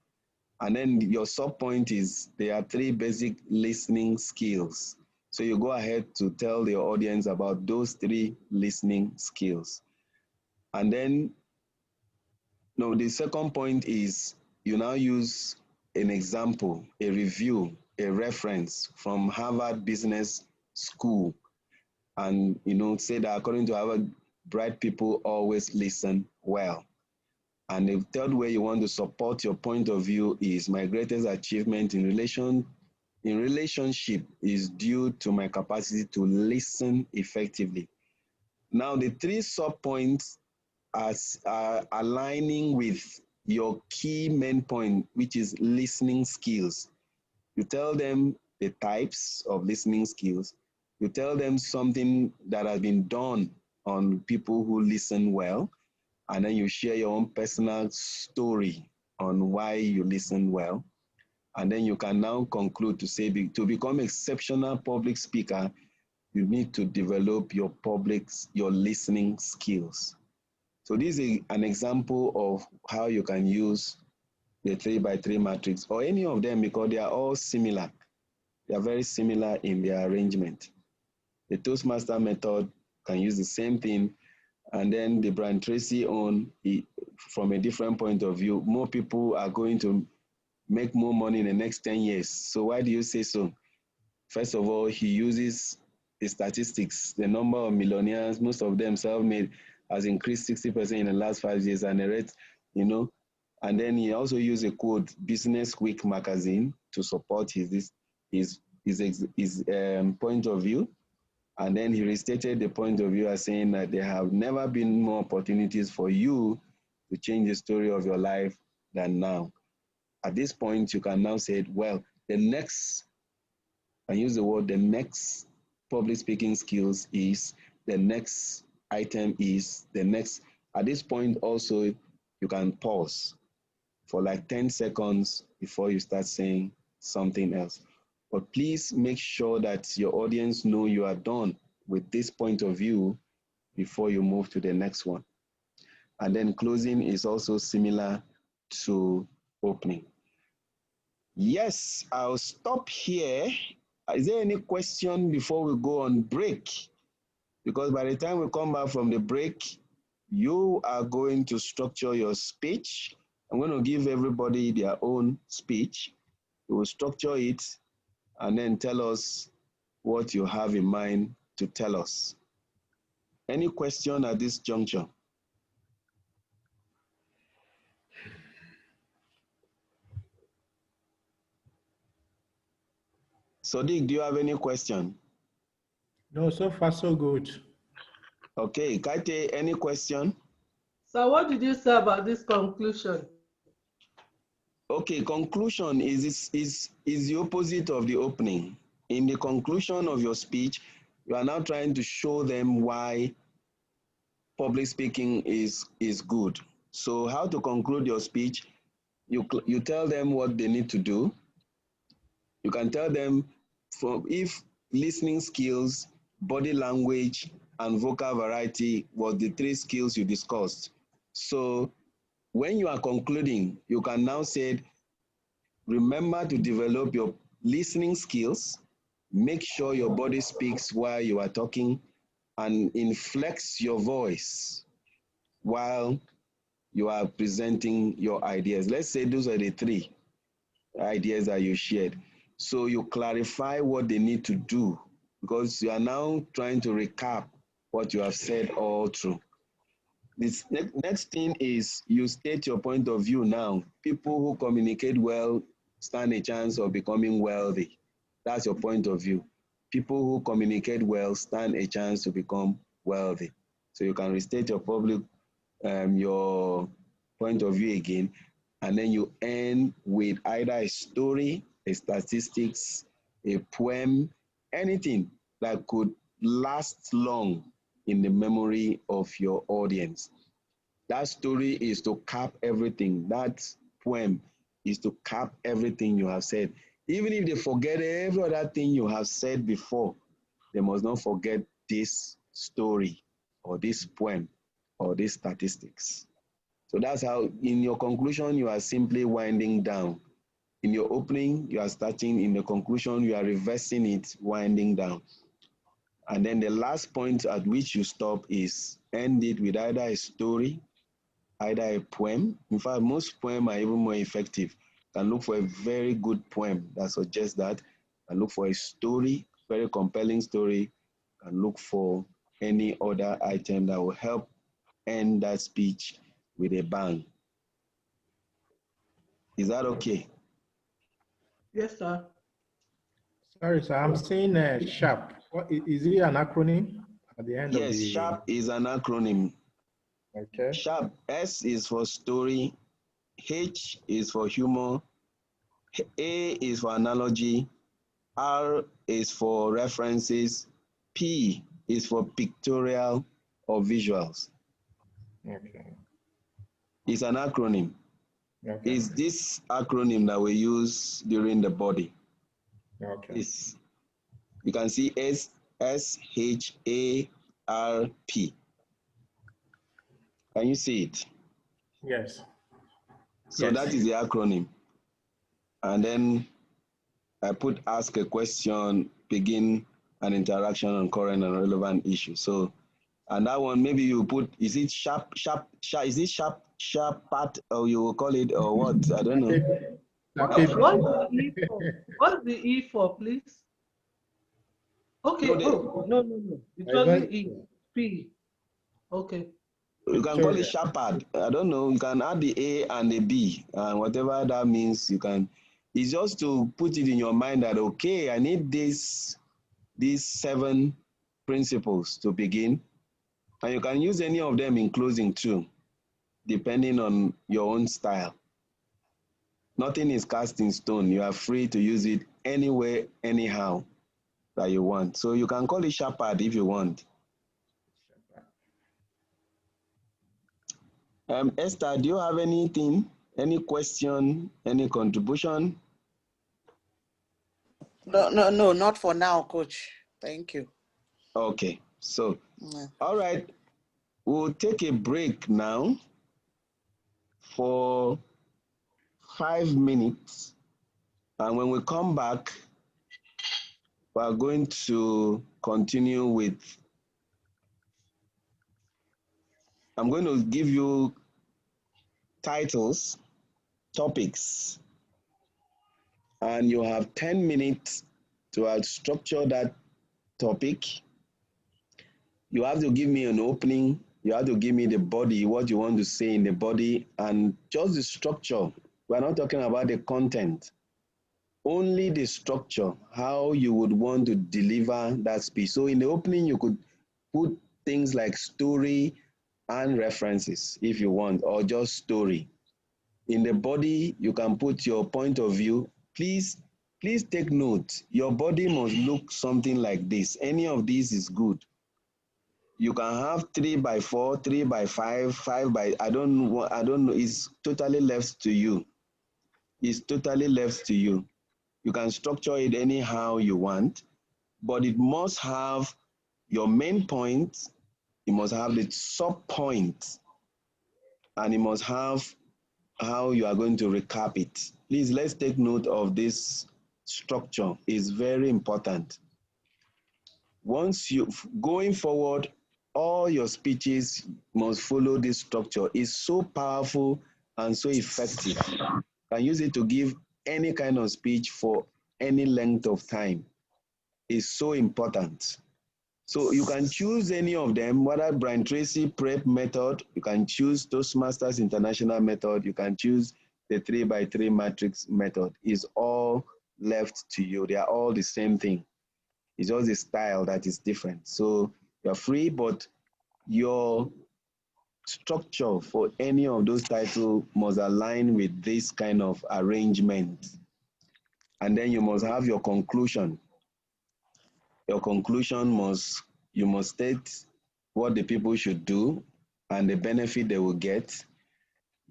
S1: And then your subpoint is there are 3 basic listening skills. So you go ahead to tell the audience about those 3 listening skills. And then, no, the second point is you now use an example, a review, a reference from Harvard Business School. And, you know, say that according to Harvard, bright people always listen well. And the third way you want to support your point of view is my greatest achievement in relationship is due to my capacity to listen effectively. Now, the 3 sub-points as aligning with your key main point, which is listening skills. You tell them the types of listening skills. You tell them something that has been done on people who listen well, and then you share your own personal story on why you listen well. And then you can now conclude to say, to become exceptional public speaker, you need to develop your listening skills. So this is an example of how you can use the 3x3 matrix, or any of them, because they are all similar. They are very similar in their arrangement. The Toastmaster method can use the same thing, and then the Brian Tracy on, from a different point of view, more people are going to make more money in the next 10 years. So why do you say so? First of all, he uses the statistics. The number of millionaires, most of them self-made, has increased 60% in the last 5 years, and the rate, you know. And then he also used a quote, Business Week magazine, to support his point of view. And then he restated the point of view as saying that there have never been more opportunities for you to change the story of your life than now. At this point, you can now say, well, the next public speaking skills is, the next item is, the next. At this point also, you can pause for like 10 seconds before you start saying something else. But please make sure that your audience know you are done with this point of view before you move to the next one. And then closing is also similar to opening. Yes, I'll stop here. Is there any question before we go on break? Because by the time we come back from the break, you are going to structure your speech. I'm going to give everybody their own speech. You will structure it and then tell us what you have in mind to tell us. Any question at this juncture? Sadiq, do you have any question?
S6: No, so far so good.
S1: Okay, Kate, any question?
S4: So what did you say about this conclusion?
S1: Okay, conclusion is the opposite of the opening. In the conclusion of your speech, you are now trying to show them why public speaking is good. So how to conclude your speech, you tell them what they need to do. You can tell them if listening skills, body language, and vocal variety was the 3 skills you discussed. So when you are concluding, you can now say, remember to develop your listening skills, make sure your body speaks while you are talking, and inflects your voice while you are presenting your ideas. Let's say those are the 3 ideas that you shared. So you clarify what they need to do, because you are now trying to recap what you have said all through. This next thing is you state your point of view now. People who communicate well stand a chance of becoming wealthy. That's your point of view. People who communicate well stand a chance to become wealthy. So you can restate your your point of view again, and then you end with either a story, a statistics, a poem, anything that could last long in the memory of your audience. That story is to cap everything. That poem is to cap everything you have said. Even if they forget every other thing you have said before, they must not forget this story or this poem or these statistics. So that's how, in your conclusion, you are simply winding down. In your opening, you are starting. In the conclusion, you are reversing it, winding down. And then the last point at which you stop is end it with either a story, either a poem. In fact, most poems are even more effective. You can look for a very good poem that suggests that. You can look for a story, very compelling story. You can look for any other item that will help end that speech with a bang. Is that okay?
S4: Yes, sir.
S6: Sorry, sir. I'm saying SHARP. What is it, an acronym at the end of the?
S1: Yes, SHARP is an acronym.
S6: Okay.
S1: Sharp, S is for story, H is for humor, A is for analogy, R is for references, P is for pictorial or visuals.
S6: Okay.
S1: It's an acronym.
S6: Okay.
S1: It's this acronym that we use during the body.
S6: Okay.
S1: You can see SHARP. Can you see it?
S6: Yes.
S1: So
S6: yes.
S1: that is the acronym. And then I put ask a question, begin an interaction on current and relevant issues. So, and that one, maybe you put, is it sharp, is it sharp part, or you will call it, or what? I don't know.
S4: What's the E for? What's the E for, please? Okay. No. It wasn't E. P. Okay.
S1: You can call it sharp pad. I don't know. You can add the A and the B, and whatever that means, you can. It's just to put it in your mind that, okay, I need these 7 principles to begin. And you can use any of them in closing too, depending on your own style. Nothing is cast in stone. You are free to use it anywhere, anyhow that you want. So you can call it sharp pad if you want. Esther, do you have anything, any question, any contribution?
S5: No, not for now, Coach. Thank you.
S1: Okay, so, all right, we'll take a break now for 5 minutes. And when we come back, we're going to continue with, I'm going to give you titles, topics, and you have 10 minutes to structure that topic. You have to give me an opening. You have to give me the body, what you want to say in the body, and just the structure. We're not talking about the content. Only the structure, how you would want to deliver that speech. So in the opening, you could put things like story and references if you want, or just story. In the body, you can put your point of view. Please take note. Your body must look something like this. Any of these is good. You can have 3x4, 3x5, 5x, I don't know. It's totally left to you. It's totally left to you. You can structure it anyhow you want, but it must have your main point, it must have the sub point, and it must have how you are going to recap it. Please, let's take note of this structure. It's very important. Once you, going forward, all your speeches must follow this structure. It's so powerful and so effective. You can use it to give any kind of speech for any length of time. It's so important. So you can choose any of them, whether Brian Tracy prep method, you can choose Toastmasters International method, you can choose the 3x3 matrix method. It's all left to you. They are all the same thing. It's just the style that is different. So you're free, but your structure for any of those titles must align with this kind of arrangement. And then you must have your conclusion. Your conclusion you must state what the people should do and the benefit they will get.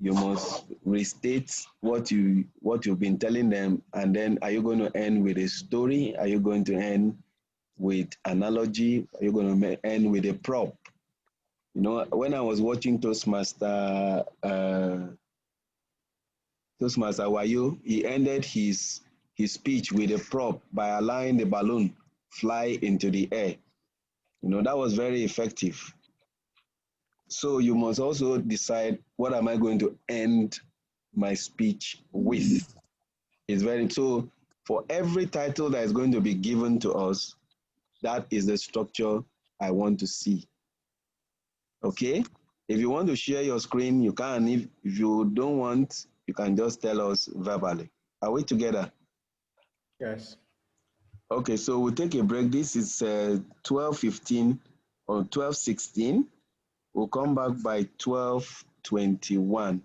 S1: You must restate what you've been telling them, and then are you going to end with a story? Are you going to end with analogy? Are you going to end with a prop? You know, when I was watching Toastmaster Wayo, he ended his speech with a prop by allowing the balloon fly into the air. You know, that was very effective. So you must also decide, what am I going to end my speech with? It's very, so for every title that is going to be given to us, that is the structure I want to see. Okay? If you want to share your screen, you can. If you don't want, you can just tell us verbally. Are we together?
S6: Yes.
S1: Okay, so we'll take a break. This is 12:15 or 12:16. We'll come back by 12:21.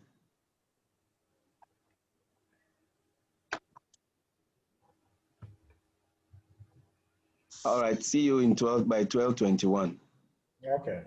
S1: All right, see you in by 12:21.
S6: Okay.